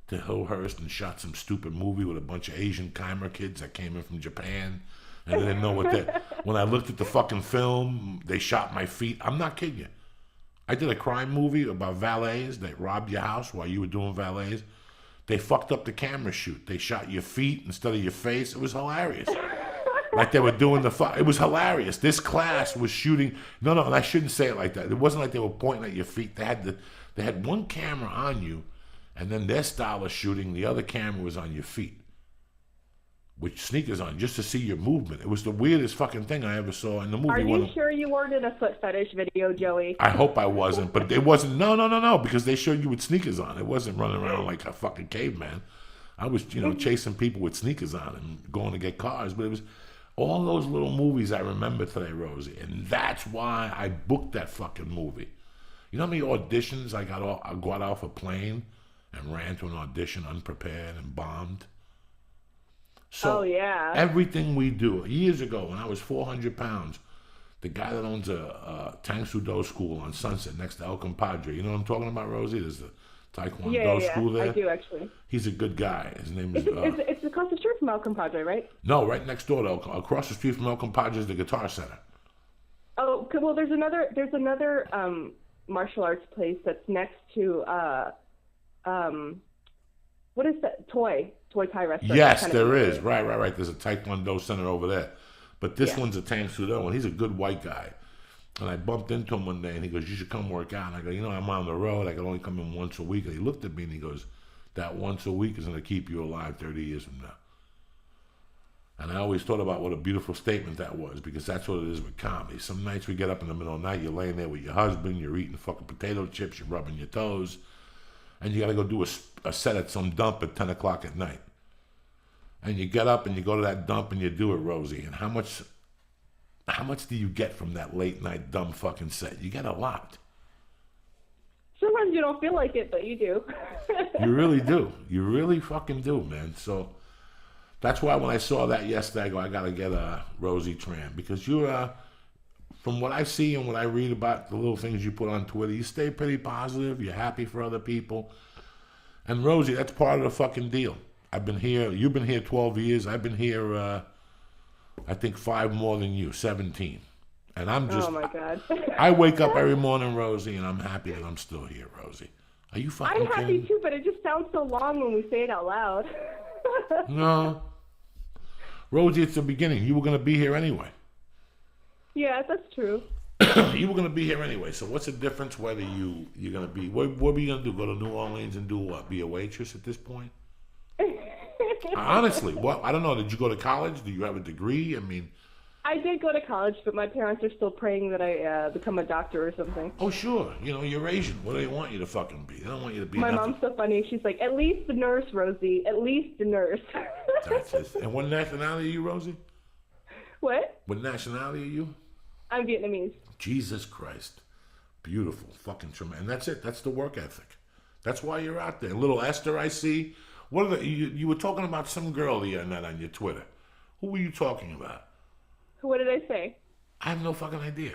to Hillhurst and shot some stupid movie with a bunch of Asian Khmer kids that came in from Japan and they didn't know what they... When I looked at the fucking film, they shot my feet. I'm not kidding you. I did a crime movie about valets that robbed your house while you were doing valets. They fucked up the camera shoot. They shot your feet instead of your face. It was hilarious. Like they were doing it was hilarious. This class was shooting. No, and I shouldn't say it like that. It wasn't like they were pointing at your feet. They had one camera on you, And then their style of shooting, the other camera was on your feet, with sneakers on, just to see your movement. It was the weirdest fucking thing I ever saw in the movie. Are you sure you weren't in a foot fetish video, Joey? I hope I wasn't, but it wasn't. No, because they showed you with sneakers on. It wasn't running around like a fucking caveman. I was, chasing people with sneakers on and going to get cars. But it was all those little movies I remember today, Rosie, and that's why I booked that fucking movie. You know how many auditions I got off a plane and ran to an audition unprepared and bombed? So everything we do, years ago when I was 400 pounds, the guy that owns a Tang Soo Do school on Sunset next to El Compadre, you know what I'm talking about, Rosie? There's a Taekwondo school there. I do, actually. He's a good guy. His name is... It's across the street from El Compadre, right? No, right next door. Across the street from El Compadre is the Guitar Center. Oh, well, there's another martial arts place that's next to what is that? Toy Thai restaurant. Yes, there is. Right. There's a Taekwondo center over there. But this one's a Tang Soo Do, and he's a good white guy. And I bumped into him one day, and he goes, "You should come work out." And I go, "I'm on the road. I can only come in once a week." And he looked at me, and he goes, "That once a week is going to keep you alive 30 years from now." And I always thought about what a beautiful statement that was, because that's what it is with comedy. Some nights we get up in the middle of the night, you're laying there with your husband, you're eating fucking potato chips, you're rubbing your toes, and you got to go do a set at some dump at 10 o'clock at night. And you get up and you go to that dump and you do it, Rosie. And how much do you get from that late night dumb fucking set? You get a lot. Sometimes you don't feel like it, but you do. You really do. You really fucking do, man. So that's why when I saw that yesterday, I go, I got to get Rosie Tran. Because you, from what I see and what I read about the little things you put on Twitter, you stay pretty positive. You're happy for other people. And Rosie, that's part of the fucking deal. I've been here. You've been here 12 years. I've been here, I think 5 more than you, 17. And I'm just... Oh, my God. I wake up every morning, Rosie, and I'm happy that I'm still here, Rosie. Are you fucking kidding? I'm happy, too, but it just sounds so long when we say it out loud. No. Rosie, it's the beginning. You were going to be here anyway. Yeah, that's true. You were going to be here anyway, so what's the difference whether you're going to be... What were you going to do? Go to New Orleans and do what? Be a waitress at this point? Honestly, what? I don't know. Did you go to college? Do you have a degree? I mean... I did go to college, but my parents are still praying that I become a doctor or something. Oh, sure. You're Asian. What do they want you to fucking be? They don't want you to be My nothing. mom's so funny. She's like, at least the nurse, Rosie. At least the nurse. That's it. And what nationality are you, Rosie? What? What nationality are you? I'm Vietnamese. Jesus Christ. Beautiful. Fucking tremendous. And that's it. That's the work ethic. That's why you're out there. Little Esther, I see. What are you were talking about some girl the other night on your Twitter. Who were you talking about? What did I say? I have no fucking idea.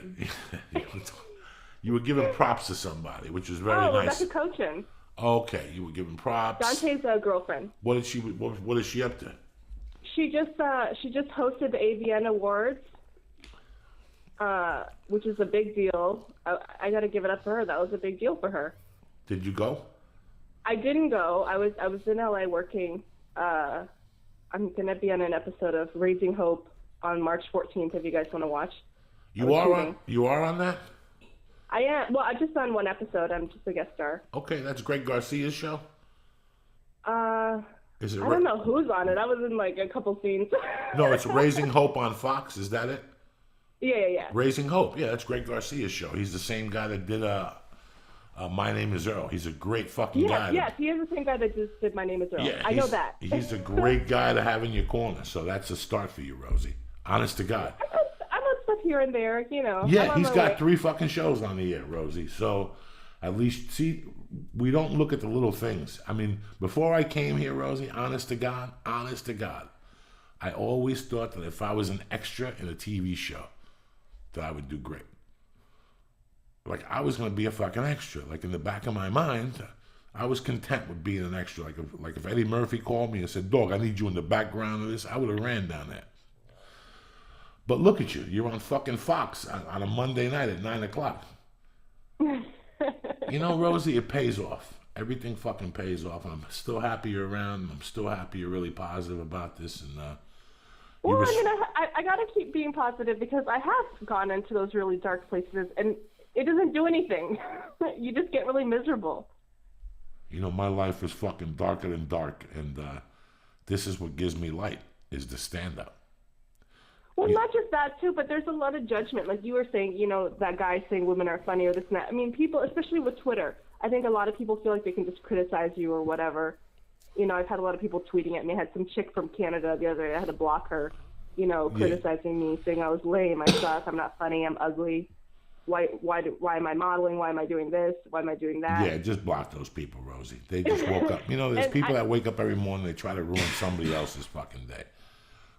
You were giving props to somebody, which was very nice. Rebecca Cochin. Okay, you were giving props. Dante's girlfriend. What is she up to? She just hosted the AVN Awards, which is a big deal. I got to give it up for her. That was a big deal for her. Did you go? I didn't go. I was in LA working. I'm gonna be on an episode of Raising Hope on March 14th. If you guys want to watch. You are on that? I am. Well, I'm just on one episode. I'm just a guest star. Okay, that's Greg Garcia's show. Is it? I don't know who's on it. I was in like a couple scenes. No, it's Raising Hope on Fox. Is that it? Yeah. Raising Hope. Yeah, that's Greg Garcia's show. He's the same guy that did My Name Is Earl. He's a great fucking guy. Yes, he is the same guy that just did My Name Is Earl. Yeah, I know that. He's a great guy to have in your corner. So that's a start for you, Rosie. Honest to God. I'm on stuff here and there, Yeah, he's got 3 fucking shows on the air, Rosie. So at least, see, we don't look at the little things. I mean, before I came here, Rosie, honest to God, I always thought that if I was an extra in a TV show, that I would do great. Like, I was going to be a fucking extra. Like, in the back of my mind, I was content with being an extra. Like if Eddie Murphy called me and said, "Dog, I need you in the background of this," I would have ran down there. But look at you. You're on fucking Fox on a Monday night at 9 o'clock. Rosie, it pays off. Everything fucking pays off. And I'm still happy you're around. And I'm still happy you're really positive about this. And well, I got to keep being positive because I have gone into those really dark places and it doesn't do anything. You just get really miserable. You know, my life is fucking darker than dark, and this is what gives me light, is the stand-up. Well, not just that, too, but there's a lot of judgment. Like you were saying, you know, that guy saying women are funny or this and that. I mean, people, especially with Twitter, I think a lot of people feel like they can just criticize you or whatever. You know, I've had a lot of people tweeting at me. I had some chick from Canada the other day. I had to block her, you know, criticizing me, saying I was lame, I suck, I'm not funny, I'm ugly. Why am I modeling? Why am I doing this? Why am I doing that? Yeah, just block those people, Rosie. They just woke up. You know, there's people that wake up every morning, they try to ruin somebody else's fucking day.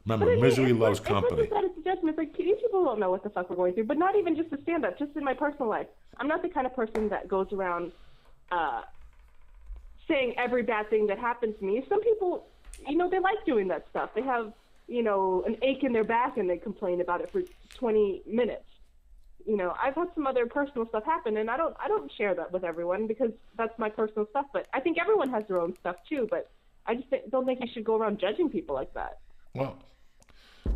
Remember, misery loves company. It's like you said, it's a judgment. It's like, these people don't know what the fuck we're going through. But not even just to stand up, just in my personal life. I'm not the kind of person that goes around saying every bad thing that happens to me. Some people, you know, they like doing that stuff. They have, you know, an ache in their back and they complain about it for 20 minutes. You know, I've had some other personal stuff happen, and I don't share that with everyone because that's my personal stuff. But I think everyone has their own stuff too. But I just don't think you should go around judging people like that. Well,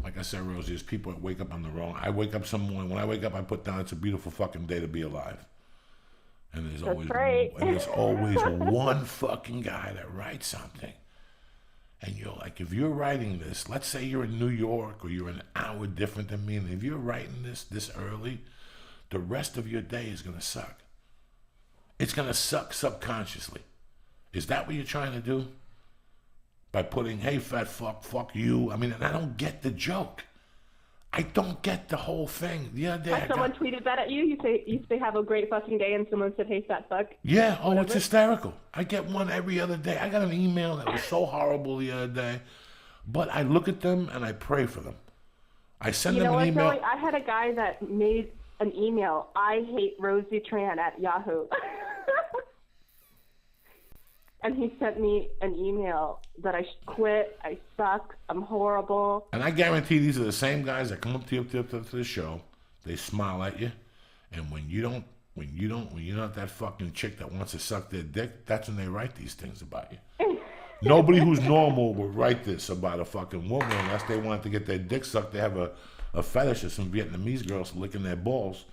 like I said, Rosie, there's people that wake up on the wrong. I wake up some morning. When I wake up, I put down, it's a beautiful fucking day to be alive. And there's always one fucking guy that writes something. And you're like, if you're writing this, let's say you're in New York or you're an hour different than me, and if you're writing this early, the rest of your day is going to suck. It's going to suck subconsciously. Is that what you're trying to do? By putting, hey, fat fuck you. I mean, and I don't get the joke. I don't get the whole thing. The other day, someone tweeted that at you? You say have a great fucking day, and someone said, hey, fat fuck? Yeah, it's hysterical. I get one every other day. I got an email that was so horrible the other day, but I look at them and I pray for them. I send them an email. Joey, I had a guy that made an email, I hate Rosie Tran at Yahoo. And he sent me an email that I should quit, I suck, I'm horrible. And I guarantee these are the same guys that come up to you to the show. They smile at you, and when you're not that fucking chick that wants to suck their dick, that's when they write these things about you. Nobody who's normal would write this about a fucking woman unless they want to get their dick sucked. They have a fetish of some Vietnamese girls licking their balls.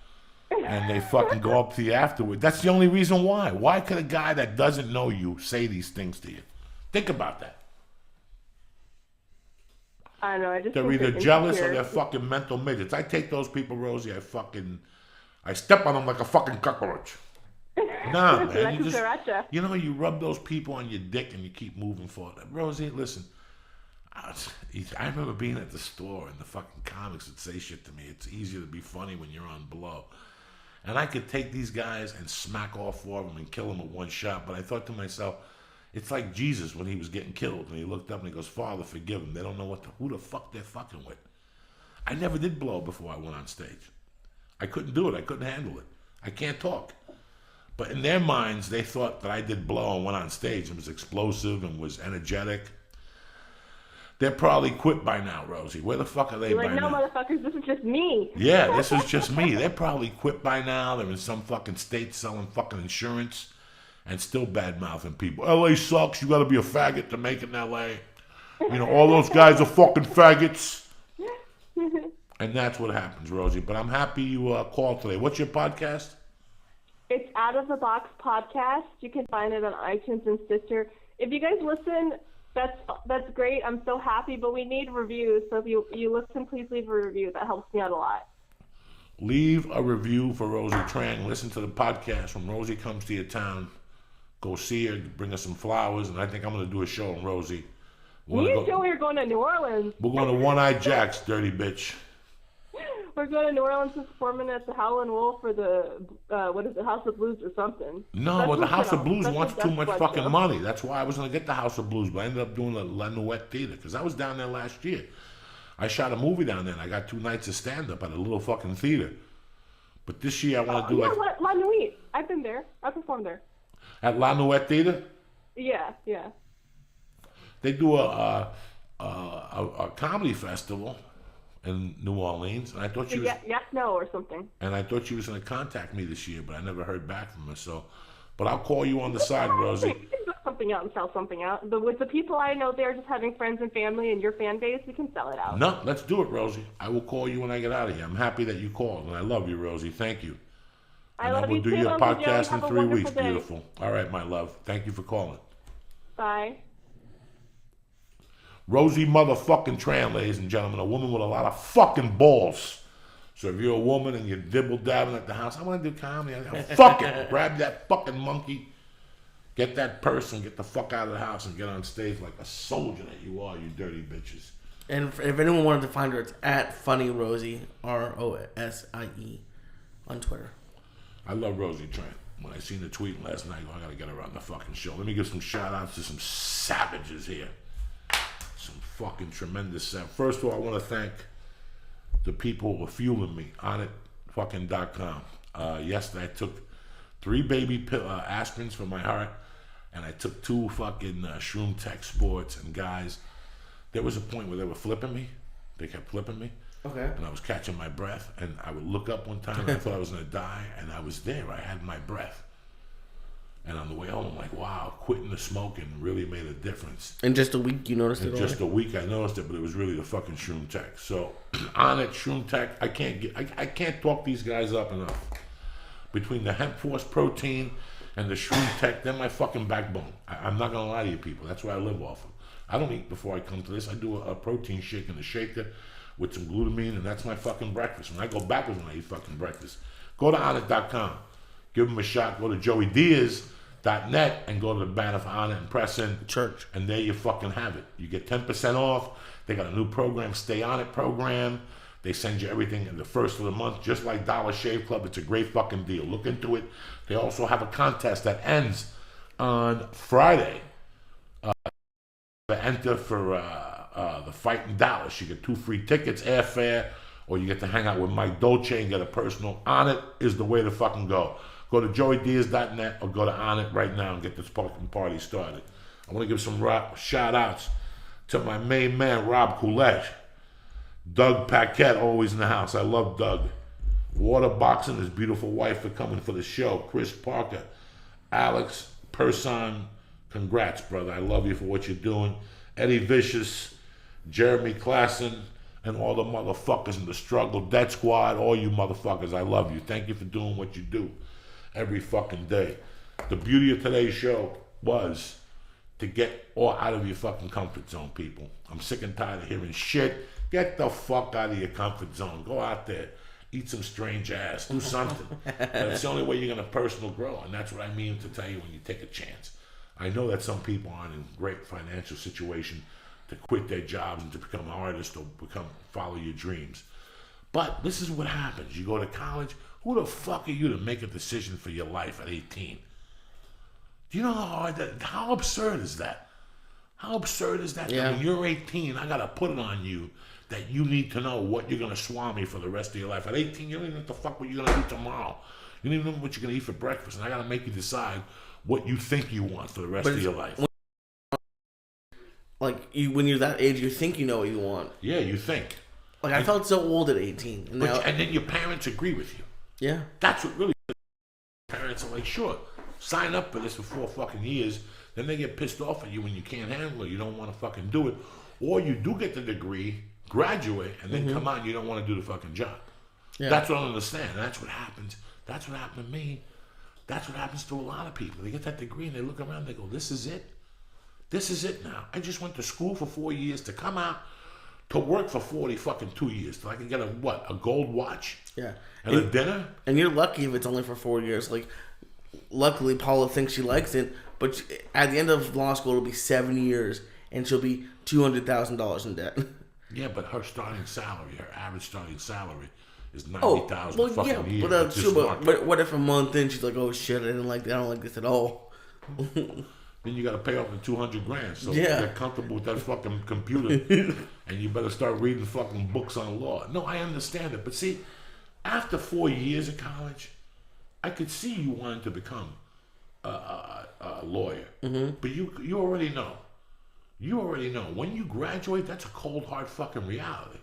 And they fucking go up to you afterward. That's the only reason why. Why could a guy that doesn't know you say these things to you? Think about that. I don't know. They're either jealous or they're fucking mental midgets. I take those people, Rosie, I step on them like a fucking cockroach. Nah, man. You rub those people on your dick and you keep moving forward. Rosie, listen. I remember being at the store and the fucking comics would say shit to me. It's easier to be funny when you're on blow. And I could take these guys and smack all four of them and kill them with one shot. But I thought to myself, it's like Jesus when he was getting killed. And he looked up and he goes, Father, forgive them. They don't know who the fuck they're fucking with. I never did blow before I went on stage. I couldn't do it. I couldn't handle it. I can't talk. But in their minds, they thought that I did blow and went on stage and was explosive and was energetic. They're probably quit by now, Rosie. Where the fuck are they by now? No, motherfuckers, this is just me. Yeah, this is just me. They're probably quit by now. They're in some fucking state selling fucking insurance and still bad-mouthing people. LA sucks. You got to be a faggot to make it in LA. You know, all those guys are fucking faggots. And that's what happens, Rosie. But I'm happy you called today. What's your podcast? It's Out of the Box Podcast. You can find it on iTunes and Stitcher. If you guys listen... That's great. I'm so happy, but we need reviews. So if you listen, please leave a review. That helps me out a lot. Leave a review for Rosie Tran. Listen to the podcast when Rosie comes to your town. Go see her, bring her some flowers, and I think I'm going to do a show on Rosie. Me and Joey are going to New Orleans. We're going to One-Eyed Jack's, dirty bitch. We're going to New Orleans and performing at the Howlin' Wolf for the, House of Blues or something. No, but the House of Blues wants too much fucking money. That's why I was going to get the House of Blues, but I ended up doing the La Nuit Theater, because I was down there last year. I shot a movie down there, and I got 2 nights of stand-up at a little fucking theater. But this year I want to do La Nuit. I've been there. I performed there. At La Nuit Theater? Yeah. They do a comedy festival in New Orleans, and I thought she was or something. And I thought she was going to contact me this year, but I never heard back from her. So, but I'll call you on the side, Rosie. You can do something out and sell something out. But with the people I know, they're just having friends and family, and your fan base, we can sell it out. No, let's do it, Rosie. I will call you when I get out of here. I'm happy that you called, and I love you, Rosie. Thank you. I love we'll you do too, your Uncle Joey. podcast Have in a 3 wonderful weeks. day. Beautiful. All right, my love. Thank you for calling. Bye. Rosie motherfucking Tran, ladies and gentlemen. A woman with a lot of fucking balls. So if you're a woman and you're dibble-dabbling at the house, I want to do comedy. Fuck it. Grab that fucking monkey. Get that purse and get the fuck out of the house and get on stage like a soldier that you are, you dirty bitches. And if anyone wanted to find her, it's at Funny Rosie, Rosie, on Twitter. I love Rosie Tran. When I seen the tweet last night, I gotta get her on the fucking show. Let me give some shout outs to some savages here. Some fucking tremendous First of all, I want to thank the people who are fueling me on it.com. Yesterday I took 3 baby aspirins for my heart, and I took 2 fucking Shroom Tech Sports. And guys, there was a point where they were flipping me. They kept flipping me. Okay. And I was catching my breath, and I would look up one time, and I thought I was going to die, and I was there. I had my breath. And on the way home, I'm like, wow, quitting the smoking really made a difference. In just a week, you noticed it? In just a week, I noticed it, but it was really the fucking Shroom Tech. So, on it, Shroom Tech, I can't talk these guys up enough. Between the Hemp Force protein and the Shroom Tech, they're my fucking backbone. I'm not going to lie to you people. That's what I live off of. I don't eat before I come to this. I do a protein shake in a shaker with some glutamine, and that's my fucking breakfast. When I go backwards when I eat fucking breakfast. Go to Onnit.com. Give them a shot. Go to JoeyDiaz.net and go to the banner for Onnit and press in. Church. And there you fucking have it. You get 10% off. They got a new program, Stay On It program. They send you everything in the first of the month, just like Dollar Shave Club. It's a great fucking deal. Look into it. They also have a contest that ends on Friday. Enter for the fight in Dallas. You get 2 free tickets, airfare, or you get to hang out with Mike Dolce and get a personal. Onnit is the way to fucking go. Go to JoeyDiaz.net or go to Onnit right now and get this fucking party started. I want to give some shout outs to my main man, Rob Coolette. Doug Paquette, always in the house. I love Doug. Waterboxing, his beautiful wife for coming for the show. Chris Parker. Alex Person. Congrats, brother. I love you for what you're doing. Eddie Vicious, Jeremy Klassen, and all the motherfuckers in the Struggle Death Squad. All you motherfuckers, I love you. Thank you for doing what you do every fucking day. The beauty of today's show was to get all out of your fucking comfort zone, people. I'm sick and tired of hearing shit. Get the fuck out of your comfort zone. Go out there. Eat some strange ass. Do something. That's the only way you're going to personal grow. And that's what I mean to tell you when you take a chance. I know that some people aren't in great financial situation to quit their jobs and to become artists or follow your dreams. But this is what happens. You go to college. Who the fuck are you to make a decision for your life at 18? Do you know how absurd is that? How absurd is that? Yeah. That when you're 18, I got to put it on you that you need to know what you're going to swami for the rest of your life. At 18, you don't even know what the fuck what you're going to eat tomorrow. You don't even know what you're going to eat for breakfast. And I got to make you decide what you think you want for the rest of your life. When you're that age, you think you know what you want. Yeah, you think. Like, I felt so old at 18. And then your parents agree with you. Yeah. That's what really... Parents are like, sure, sign up for this for 4 fucking years. Then they get pissed off at you when you can't handle it. You don't want to fucking do it. Or you do get the degree, graduate, and then come out and you don't want to do the fucking job. Yeah. That's what I don't understand. That's what happens. That's what happened to me. That's what happens to a lot of people. They get that degree and they look around and they go, this is it? This is it now. I just went to school for 4 years to come out to work for 40 fucking 2 years till I can get a gold watch? Yeah. And a dinner? And you're lucky if it's only for 4 years. Like, luckily Paula thinks she likes it, but at the end of law school it'll be 7 years and she'll be $200,000 in debt. Yeah, but her starting salary, her average starting salary is $90,000 fucking a year. But, but what if a month in she's like, oh shit, I don't like this at all. Then you got to pay off the $200,000. So yeah. Get comfortable with that fucking computer, and you better start reading fucking books on law. No, I understand it, but see, after 4 years of college, I could see you wanting to become a lawyer. Mm-hmm. But you already know. You already know. When you graduate, that's a cold, hard fucking reality.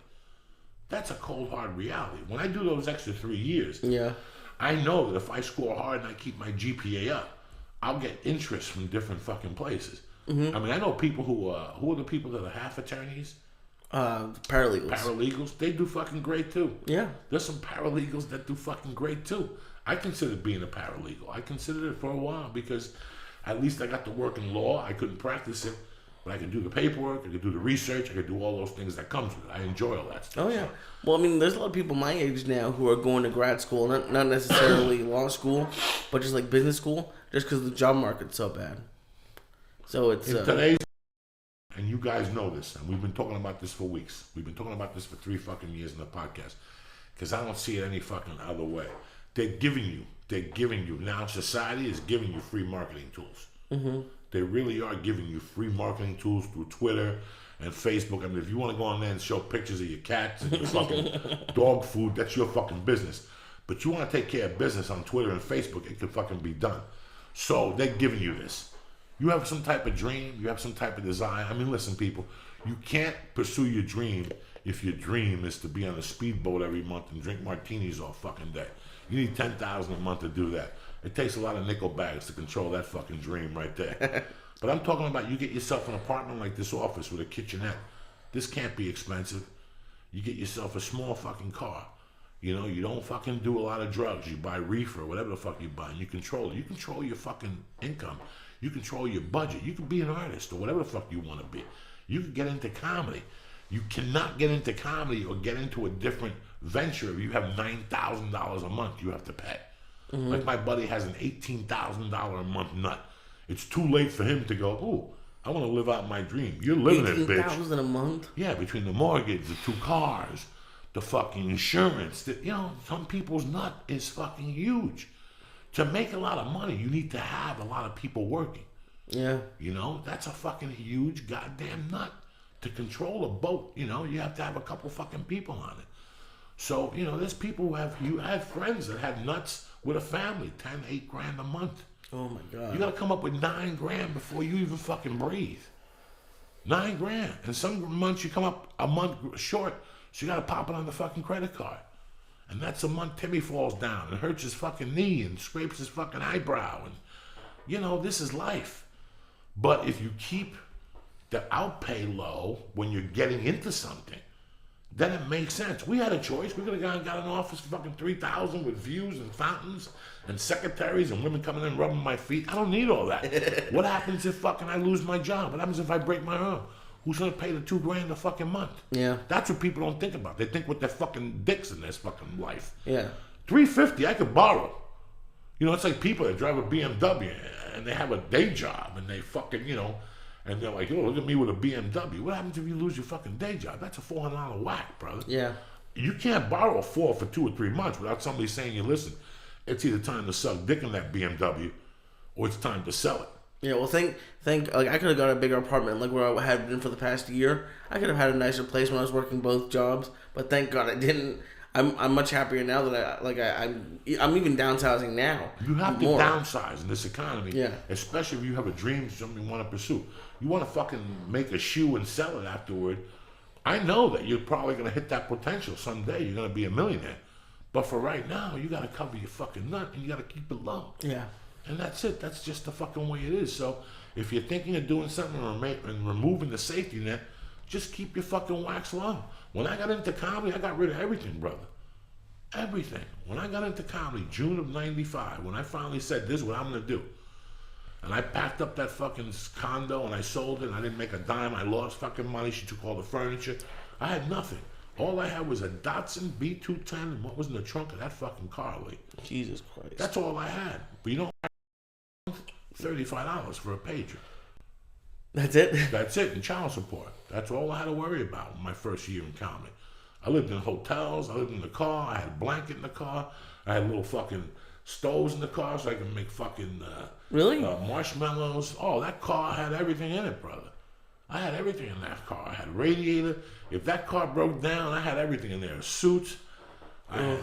That's a cold, hard reality. When I do those extra 3 years, yeah, I know that if I score hard and I keep my GPA up, I'll get interest from different fucking places. Mm-hmm. I mean, I know people who are the people that are half attorneys? Paralegals. Paralegals, they do fucking great too. Yeah. There's some paralegals that do fucking great too. I considered being a paralegal. I considered it for a while because at least I got to work in law. I couldn't practice it, but I could do the paperwork, I could do the research, I could do all those things that comes with it. I enjoy all that stuff. Oh, yeah. Well, I mean, there's a lot of people my age now who are going to grad school, not necessarily law school, but just like business school, just because the job market's so bad. So it's... In today's... And you guys know this, and we've been talking about this for weeks. We've been talking about this for 3 fucking years in the podcast, because I don't see it any fucking other way. They're giving you, now society is giving you free marketing tools. Mm-hmm. They really are giving you free marketing tools through Twitter and Facebook. I mean, if you want to go on there and show pictures of your cats and your fucking dog food, that's your fucking business. But you want to take care of business on Twitter and Facebook, it can fucking be done. So they're giving you this. You have some type of dream, you have some type of desire. I mean, listen, people, you can't pursue your dream if your dream is to be on a speedboat every month and drink martinis all fucking day. You need $10,000 a month to do that. It takes a lot of nickel bags to control that fucking dream right there. But I'm talking about you get yourself an apartment like this office with a kitchenette. This can't be expensive. You get yourself a small fucking car. You know, you don't fucking do a lot of drugs. You buy reefer, whatever the fuck you buy, and you control it. You control your fucking income. You control your budget. You can be an artist or whatever the fuck you want to be. You can get into comedy. You cannot get into comedy or get into a different venture if you have $9,000 a month you have to pay. Mm-hmm. Like my buddy has an $18,000 a month nut. It's too late for him to go, ooh, I want to live out my dream. You're living it, bitch. $18,000 a month? Yeah, between the mortgage, the 2 cars, the fucking insurance. Some people's nut is fucking huge. To make a lot of money, you need to have a lot of people working. Yeah. You know, that's a fucking huge goddamn nut. To control a boat, you have to have a couple fucking people on it. So, there's people you have friends that have nuts with a family, 10, 8 grand a month. Oh my God. You gotta come up with 9 grand before you even fucking breathe. 9 grand. And some months you come up a month short, so you gotta pop it on the fucking credit card. And that's a month Timmy falls down and hurts his fucking knee and scrapes his fucking eyebrow. And, this is life. But if you keep the outpay low when you're getting into something, then it makes sense. We had a choice. We could have gone and got an office for fucking $3,000 with views and fountains and secretaries and women coming in rubbing my feet. I don't need all that. What happens if fucking I lose my job? What happens if I break my arm? Who's gonna pay the $2 grand a fucking month? Yeah. That's what people don't think about. They think with their fucking dicks in this fucking life. Yeah. $350 I could borrow. It's like people that drive a BMW and they have a day job and they fucking, and they're like, look at me with a BMW. What happens if you lose your fucking day job? That's a $400 whack, brother. Yeah. You can't borrow $4 for 2 or 3 months without somebody saying, listen, it's either time to suck dick in that BMW or it's time to sell it. Yeah, well, think. Like I could have got a bigger apartment, like where I had been for the past year. I could have had a nicer place when I was working both jobs, but thank God I didn't. I'm much happier now that I'm even downsizing now. You have to downsize in this economy, yeah. Especially if you have a dream, something you want to pursue. You want to fucking make a shoe and sell it afterward. I know that you're probably going to hit that potential someday. You're going to be a millionaire, but for right now, you got to cover your fucking nut and you got to keep it low. Yeah. And that's it. That's just the fucking way it is. So if you're thinking of doing something and removing the safety net, just keep your fucking wax low. When I got into comedy, I got rid of everything, brother. Everything. When I got into comedy, June of '95, when I finally said, this is what I'm going to do. And I packed up that fucking condo and I sold it and I didn't make a dime. I lost fucking money. She took all the furniture. I had nothing. All I had was a Datsun B210 and what was in the trunk of that fucking car, Lee. Jesus Christ. That's all I had. But $35 for a pager. That's it? That's it, and child support. That's all I had to worry about in my first year in comedy. I lived in hotels, I lived in the car, I had a blanket in the car, I had little fucking stoves in the car so I could make fucking really? Marshmallows. Oh, that car had everything in it, brother. I had everything in that car. I had a radiator. If that car broke down, I had everything in there. Suits, I had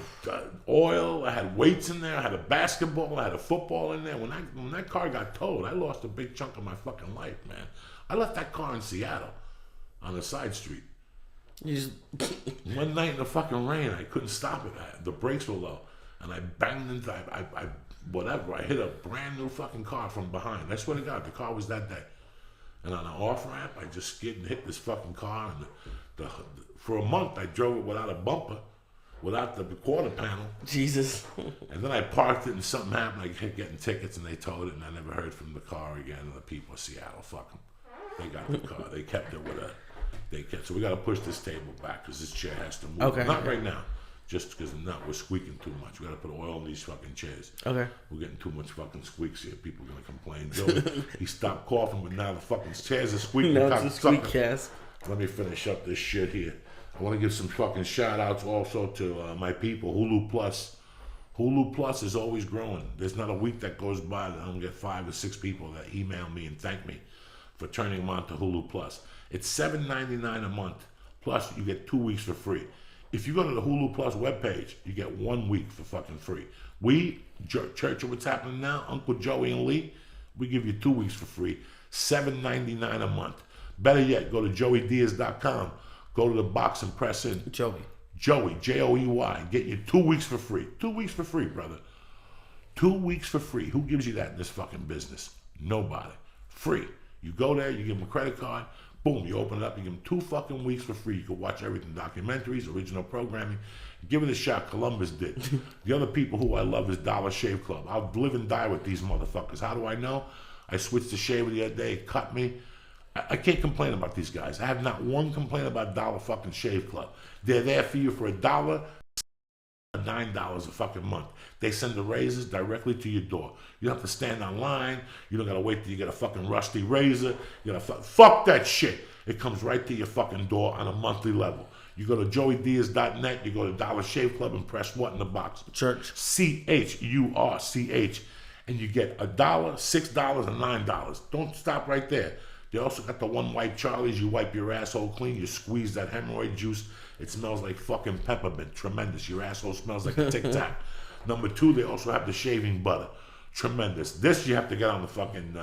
oil, I had weights in there, I had a basketball, I had a football in there. When that car got towed, I lost a big chunk of my fucking life, man. I left that car in Seattle on a side street. One night in the fucking rain, I couldn't stop it. The brakes were low. And I banged into, I hit a brand new fucking car from behind. I swear to God, the car was that day. And on an off ramp, I just skid and hit this fucking car, and For a month, I drove it without a bumper, without the quarter panel. Jesus. And then I parked it and something happened. I kept getting tickets and they towed it and I never heard from the car again. And the people of Seattle, fuck them. They got the car. They kept it with so we got to push this table back because this chair has to move. Okay. Not right now. Just because we're squeaking too much. We got to put oil in these fucking chairs. Okay. We're getting too much fucking squeaks here. People are going to complain. Joey, he stopped coughing, but now the fucking chairs are squeaking. No, it's a squeak cast. Let me finish up this shit here. I want to give some fucking shout outs also to my people, Hulu Plus. Hulu Plus is always growing. There's not a week that goes by that I don't get 5 or 6 people that email me and thank me for turning them on to Hulu Plus. It's $7.99 a month. Plus, you get 2 weeks for free. If you go to the Hulu Plus webpage, you get 1 week for fucking free. We, Church of What's Happening Now, Uncle Joey and Lee, we give you 2 weeks for free. $7.99 a month. Better yet, go to joeydiaz.com. Go to the box and press in. Joey, Joey. Get you 2 weeks for free. 2 weeks for free, brother. 2 weeks for free. Who gives you that in this fucking business? Nobody. Free. You go there, you give them a credit card. Boom, you open it up, you give them 2 fucking weeks for free. You can watch everything, documentaries, original programming. Give it a shot. Columbus did. The other people who I love is Dollar Shave Club. I'll live and die with these motherfuckers. How do I know? I switched to shaver the other day. It cut me. I can't complain about these guys. I have not one complaint about Dollar fucking Shave Club. They're there for you for $1, $9 a fucking month. They send the razors directly to your door. You don't have to stand online. You don't gotta wait till you get a fucking rusty razor. You gotta fuck that shit. It comes right to your fucking door on a monthly level. You go to joeydiaz.net, you go to Dollar Shave Club and press what in the box? Church. CHURCH. And you get $1, $6, and $9. Don't stop right there. They also got the one wipe Charlies. You wipe your asshole clean. You squeeze that hemorrhoid juice. It smells like fucking peppermint. Tremendous. Your asshole smells like a Tic Tac. Number 2, they also have the shaving butter. Tremendous. This you have to get on the fucking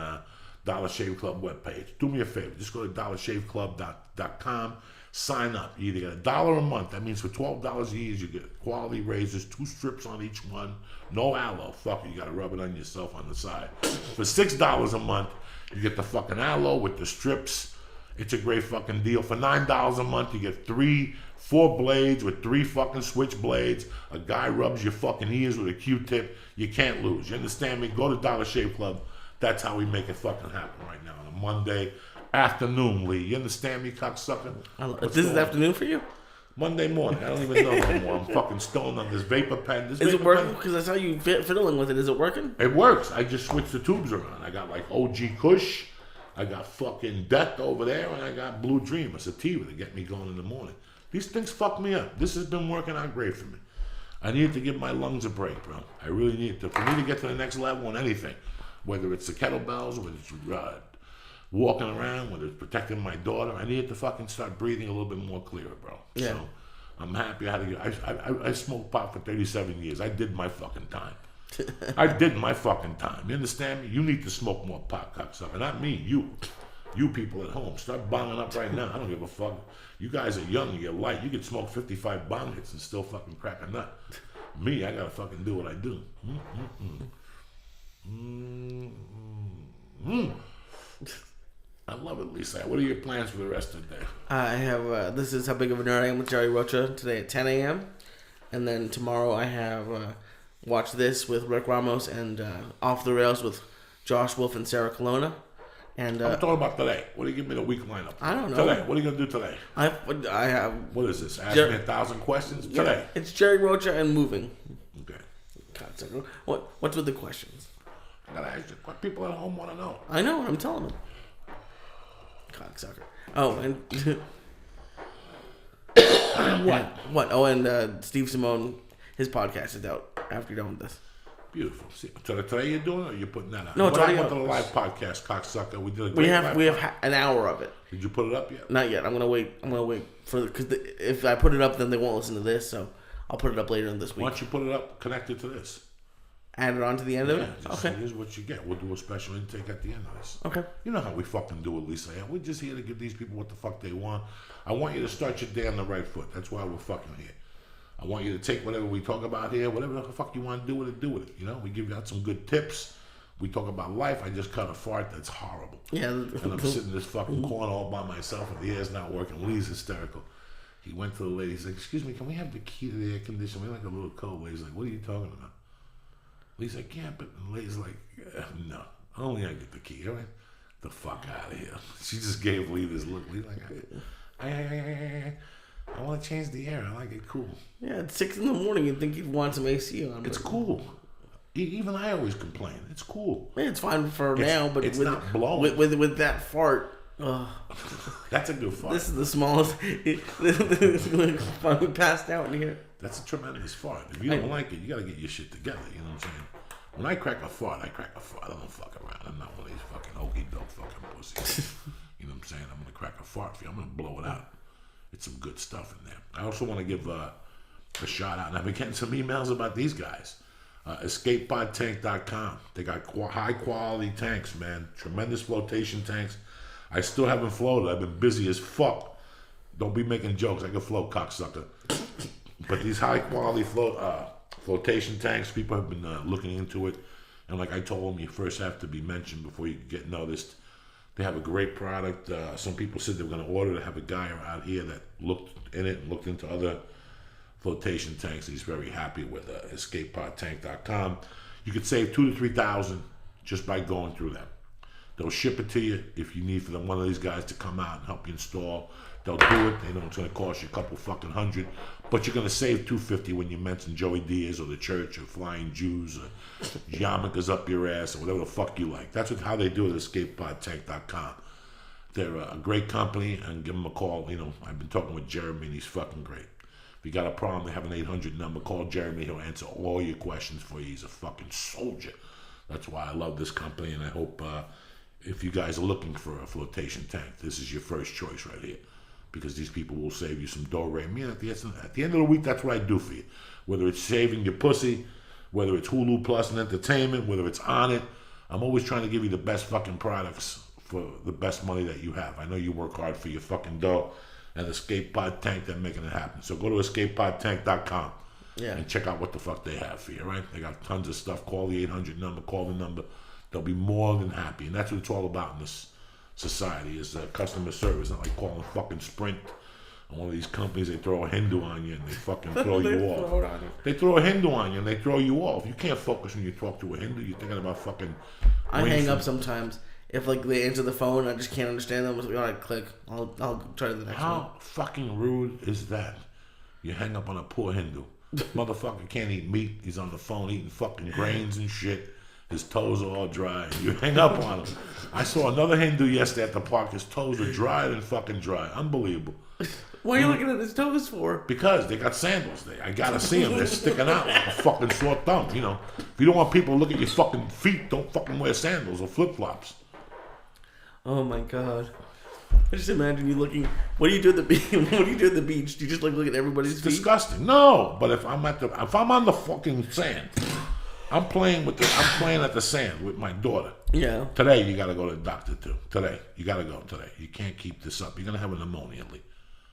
Dollar Shave Club webpage. Do me a favor. Just go to dollarshaveclub.com. Sign up. You either get $1 a month. That means for $12 a year, you get quality razors, 2 strips on each one. No aloe. Fuck it. You got to rub it on yourself on the side. For $6 a month, you get the fucking aloe with the strips. It's a great fucking deal. For $9 a month, you get 4 blades with 3 fucking switch blades. A guy rubs your fucking ears with a Q-tip. You can't lose. You understand me? Go to Dollar Shave Club. That's how we make it fucking happen right now on a Monday afternoon, Lee. You understand me, cocksucker? This is afternoon for you? Monday morning. I don't even know no more. I'm fucking stoned on this vapor pen. Is it working? Because I saw you fiddling with it. Is it working? It works. I just switched the tubes around. I got like OG Kush. I got fucking Death over there. And I got Blue Dream, a sativa to get me going in the morning. These things fuck me up. This has been working out great for me. I need to give my lungs a break, bro. I really need to. For me to get to the next level on anything, whether it's the kettlebells, whether it's walking around, whether it's protecting my daughter, I need to fucking start breathing a little bit more clearer, bro. Yeah. So I'm happy I smoked pot for 37 years. I did my fucking time. I did my fucking time. You understand me? You need to smoke more pot, cocksucker. Not me, you. You people at home. Start bonging up right now. I don't give a fuck. You guys are young, you're light. You can smoke 55 bong hits and still fucking crack a nut. Me, I gotta fucking do what I do. I love it, Lisa. What are your plans for the rest of the day? I have, this is How Big of a Nerd I Am with Jerry Rocha today at 10 a.m. And then tomorrow I have Watch This with Rick Ramos and Off the Rails with Josh Wolf and Sarah Colonna. And I'm talking about today. What do you give me the week lineup? I don't know. Today. What are you going to do today? I have... What is this? Ask me 1,000 questions? Yeah, today. It's Jerry Rocha and moving. Okay. What's with the questions? I got to ask you what people at home want to know. I know. I'm telling them. Cocksucker. Oh, and... What? Oh, and Steve Simone, his podcast is out after you're done with this. Beautiful. See, today you're doing it, or you're putting that out? No, it's already up. up. To the live podcast, cocksucker. We did a We have an hour of it. Did you put it up yet? Not yet. I'm gonna wait for because if I put it up, then they won't listen to this. So I'll put it up later in this week. Why don't you put it up connected to this? Add it on to the end of it. Okay. Here's what you get. We'll do a special intake at the end of this. Okay. You know how we fucking do it, Lisa. We're just here to give these people what the fuck they want. I want you to start your day on the right foot. That's why we're fucking here. I want you to take whatever we talk about here, whatever the fuck you want to do with it, do with it. You know, we give you out some good tips. We talk about life. I just cut a fart that's horrible. Yeah. And I'm sitting in this fucking corner all by myself, and the air's not working. Lee's hysterical. He went to the lady. He's like, "Excuse me, can we have the key to the air conditioner?" We're like a little cold. He's like, "What are you talking about?" He's like, "Yeah," but the lady's like, "No, only I get the key. All right, the fuck out of here." She just gave Lee this look. Lee's like, I want to change the air. I like it cool. Yeah, it's 6 in the morning. You'd think you'd want some AC on. It's cool. Even I always complain. It's cool. Yeah, it's fine for now, but it's not blowing. With that fart. That's a good fart. This is the smallest. We passed out in here. That's a tremendous fart. If you don't like it, you got to get your shit together. You know what I'm saying? When I crack a fart, I crack a fart. I don't fuck around. I'm not one of these fucking hokey doke fucking pussies. You know what I'm saying? I'm going to crack a fart for you. I'm going to blow it out. It's some good stuff in there. I also want to give a shout out, and I've been getting some emails about these guys. EscapePodTank.com. They got high quality tanks, man. Tremendous flotation tanks. I still haven't floated. I've been busy as fuck. Don't be making jokes. I can float, cocksucker. But these high quality flotation tanks, people have been looking into it. And like I told them, you first have to be mentioned before you get noticed. They have a great product. Some people said they were going to order to have a guy out here that looked in it and looked into other flotation tanks. He's very happy with EscapePodTank.com. You could save $2,000 to $3,000 just by going through them. They'll ship it to you if you need for them one of these guys to come out and help you install. They'll do it. They know it's going to cost you a couple fucking $100, but you're going to save $250 when you mention Joey Diaz or the church or Flying Jews or yarmulkes up your ass or whatever the fuck you like. That's how they do it at EscapePodTank.com. They're a great company, and give them a call. You know, I've been talking with Jeremy, and he's fucking great. If you got a problem, they have an 800 number. Call Jeremy. He'll answer all your questions for you. He's a fucking soldier. That's why I love this company, and I hope if you guys are looking for a flotation tank, this is your first choice right here, because these people will save you some dough. I mean, at the end of the week, that's what I do for you. Whether it's saving your pussy, whether it's Hulu Plus and entertainment, whether it's on it, I'm always trying to give you the best fucking products for the best money that you have. I know you work hard for your fucking dough, and Escape Pod Tank, they're making it happen. So go to EscapePodTank.com and check out what the fuck they have for you, right? They got tons of stuff. Call the 800 number, call the number. They'll be more than happy. And that's what it's all about in this society, is customer service. Not like calling fucking Sprint and one of these companies. They throw a Hindu on you and they fucking throw you off. They throw a Hindu on you and they throw you off. You can't focus when you talk to a Hindu. You're thinking about fucking... I hang up sometimes. If like they answer the phone, I just can't understand them. I'm like, all right, click. I'll try the next one. How fucking rude is that? You hang up on a poor Hindu. Motherfucker can't eat meat. He's on the phone eating fucking grains and shit. His toes are all dry. You hang up on him. I saw another Hindu yesterday at the park. His toes are drier than fucking dry. Unbelievable. What are you looking at his toes for? Because they got sandals. I gotta see them. They're sticking out like a fucking sore thumb. You know, if you don't want people to look at your fucking feet, don't fucking wear sandals or flip flops. Oh my god. I just imagine you looking. What do you do at the beach? What do you do at the beach? Do you just like look at everybody's feet? Disgusting. No, but if I'm on the fucking sand, I'm playing at the sand with my daughter. Yeah. Today you gotta go to the doctor too. Today you gotta go today. You can't keep this up. You're gonna have a pneumonia, Lee.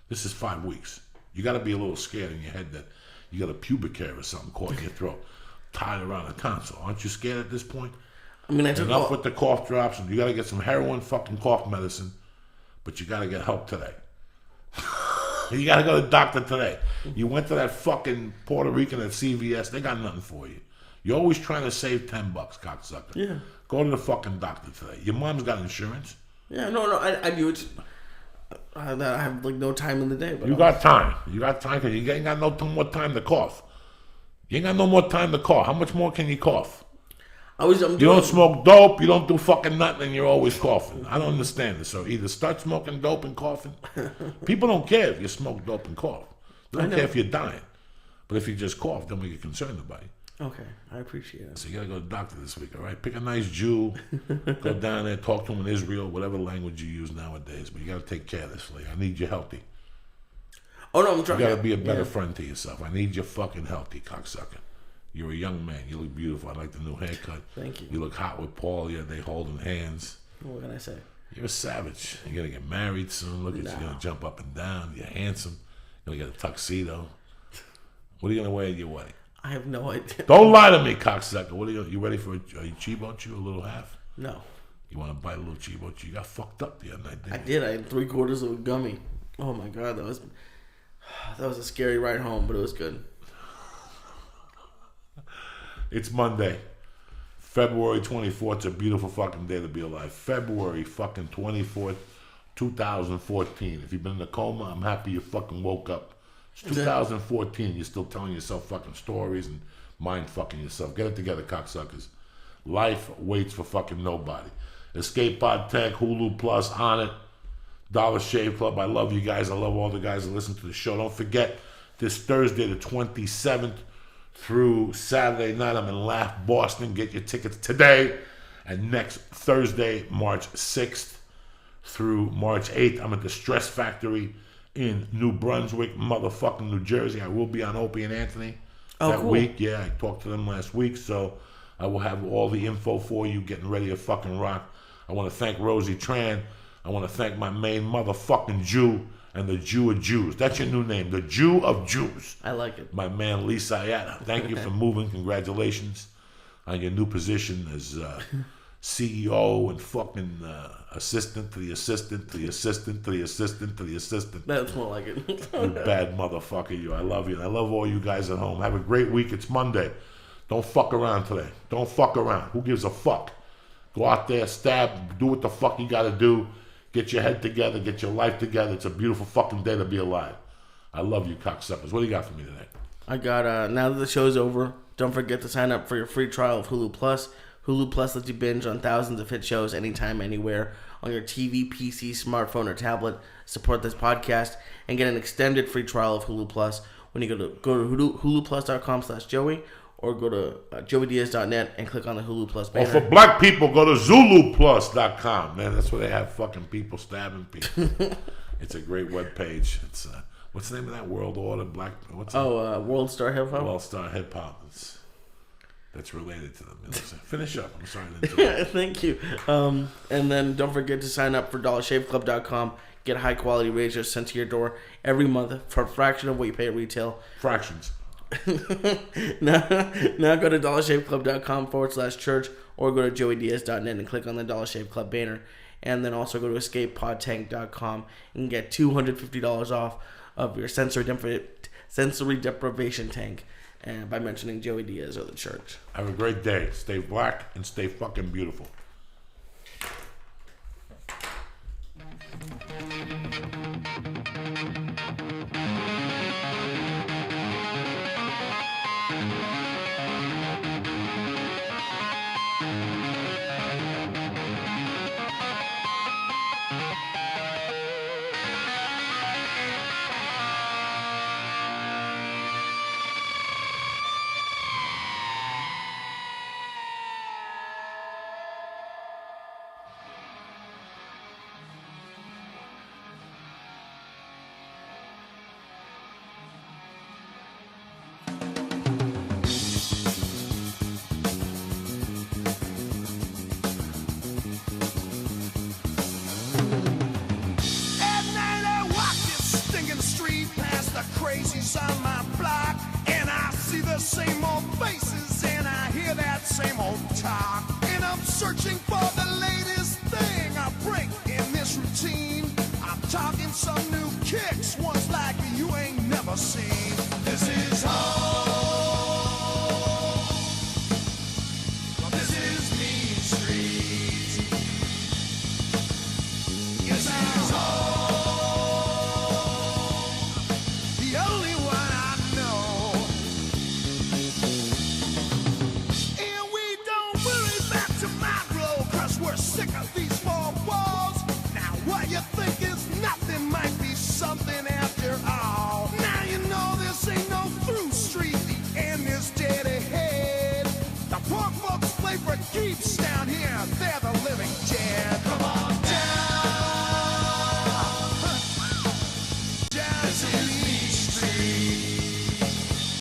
This is 5 weeks. You gotta be a little scared in your head that you got a pubic hair or something caught in your throat, tied around a tonsil. Aren't you scared at this point? I mean, enough with the cough drops, and you gotta get some heroin fucking cough medicine. But you gotta get help today. You gotta go to the doctor today. You went to that fucking Puerto Rican at CVS. They got nothing for you. You're always trying to save $10, cocksucker. Yeah. Go to the fucking doctor today. Your mom's got insurance. Yeah, no, I do it. I have like no time in the day. But you got time. You got time because you ain't got no more time to cough. You ain't got no more time to cough. How much more can you cough? You don't smoke dope, you don't do fucking nothing, and you're always coughing. I don't understand this. So either start smoking dope and coughing. People don't care if you smoke dope and cough. They don't care if you're dying. But if you just cough, then we get concerned about you. Okay, I appreciate it. So you gotta go to the doctor this week, all right? Pick a nice Jew, go down there, talk to him in Israel, whatever language you use nowadays. But you gotta take care of this, Lee. I need you healthy. Oh no, I'm trying. You gotta be a better friend to yourself. I need you fucking healthy, cocksucker. You're a young man. You look beautiful. I like the new haircut. Thank you. You look hot with Paul. Yeah, they holding hands. What can I say? You're a savage. You're going to get married soon. Look at you. You're going to jump up and down. You're handsome. You're going to get a tuxedo. What are you going to wear at your wedding? I have no idea. Don't lie to me, cocksucker. What are you ready for? Are you Chibo Chew, a little half? No. You want to bite a little Chibo Chew? You got fucked up the other night, didn't you? I did. I had 3/4 of a gummy. Oh my god, that was... That was a scary ride home, but it was good. It's Monday, February 24th. It's a beautiful fucking day to be alive. February fucking 24th, 2014. If you've been in a coma, I'm happy you fucking woke up. It's 2014. You're still telling yourself fucking stories and mind fucking yourself. Get it together, cocksuckers. Life waits for fucking nobody. Escape Pod Tank, Hulu Plus, on it. Dollar Shave Club. I love you guys. I love all the guys that listen to the show. Don't forget, this Thursday, the 27th, through Saturday night, I'm in Laugh, Boston. Get your tickets today. And next Thursday, March 6th through March 8th, I'm at the Stress Factory in New Brunswick, motherfucking New Jersey. I will be on Opie and Anthony that cool. week. Yeah, I talked to them last week, so I will have all the info for you, getting ready to fucking rock. I want to thank Rosie Tran. I want to thank my main motherfucking Jew and the Jew of Jews. That's your new name, the Jew of Jews. I like it. My man Lee Sayat. Thank you for moving. Congratulations on your new position as CEO and fucking assistant to the assistant to the assistant to the assistant to the assistant. That's more like it. You bad motherfucker, you. I love you. And I love all you guys at home. Have a great week. It's Monday. Don't fuck around today. Don't fuck around. Who gives a fuck? Go out there, stab, do what the fuck you gotta do. Get your head together, get your life together. It's a beautiful fucking day to be alive. I love you, cocksuckers. What do you got for me today? I got, now that the show's over, don't forget to sign up for your free trial of Hulu Plus. Hulu Plus lets you binge on thousands of hit shows anytime, anywhere, on your TV, PC, smartphone, or tablet. Support this podcast and get an extended free trial of Hulu Plus when you go to huluplus.com/Joey or go to joeydiaz.net and click on the Hulu Plus banner. Or for black people, go to zuluplus.com. Man, that's where they have fucking people stabbing people. It's a great webpage. It's what's the name of that? World Order Black? What's World Star Hip Hop? World Star Hip Hop. That's related to them. Finish up. I'm sorry to interrupt. Thank you. And then don't forget to sign up for dollarshaveclub.com. Get high quality razors sent to your door every month for a fraction of what you pay at retail. Fractions. now go to dollarshaveclub.com/church or go to joeydiaz.net and click on the Dollar Shave Club banner. And then also go to escapepodtank.com and get $250 off of your sensory deprivation tank, and by mentioning Joey Diaz or the church. Have a great day. Stay black and stay fucking beautiful. On my block, and I see the same old faces, and I hear that same old talk, and I'm searching for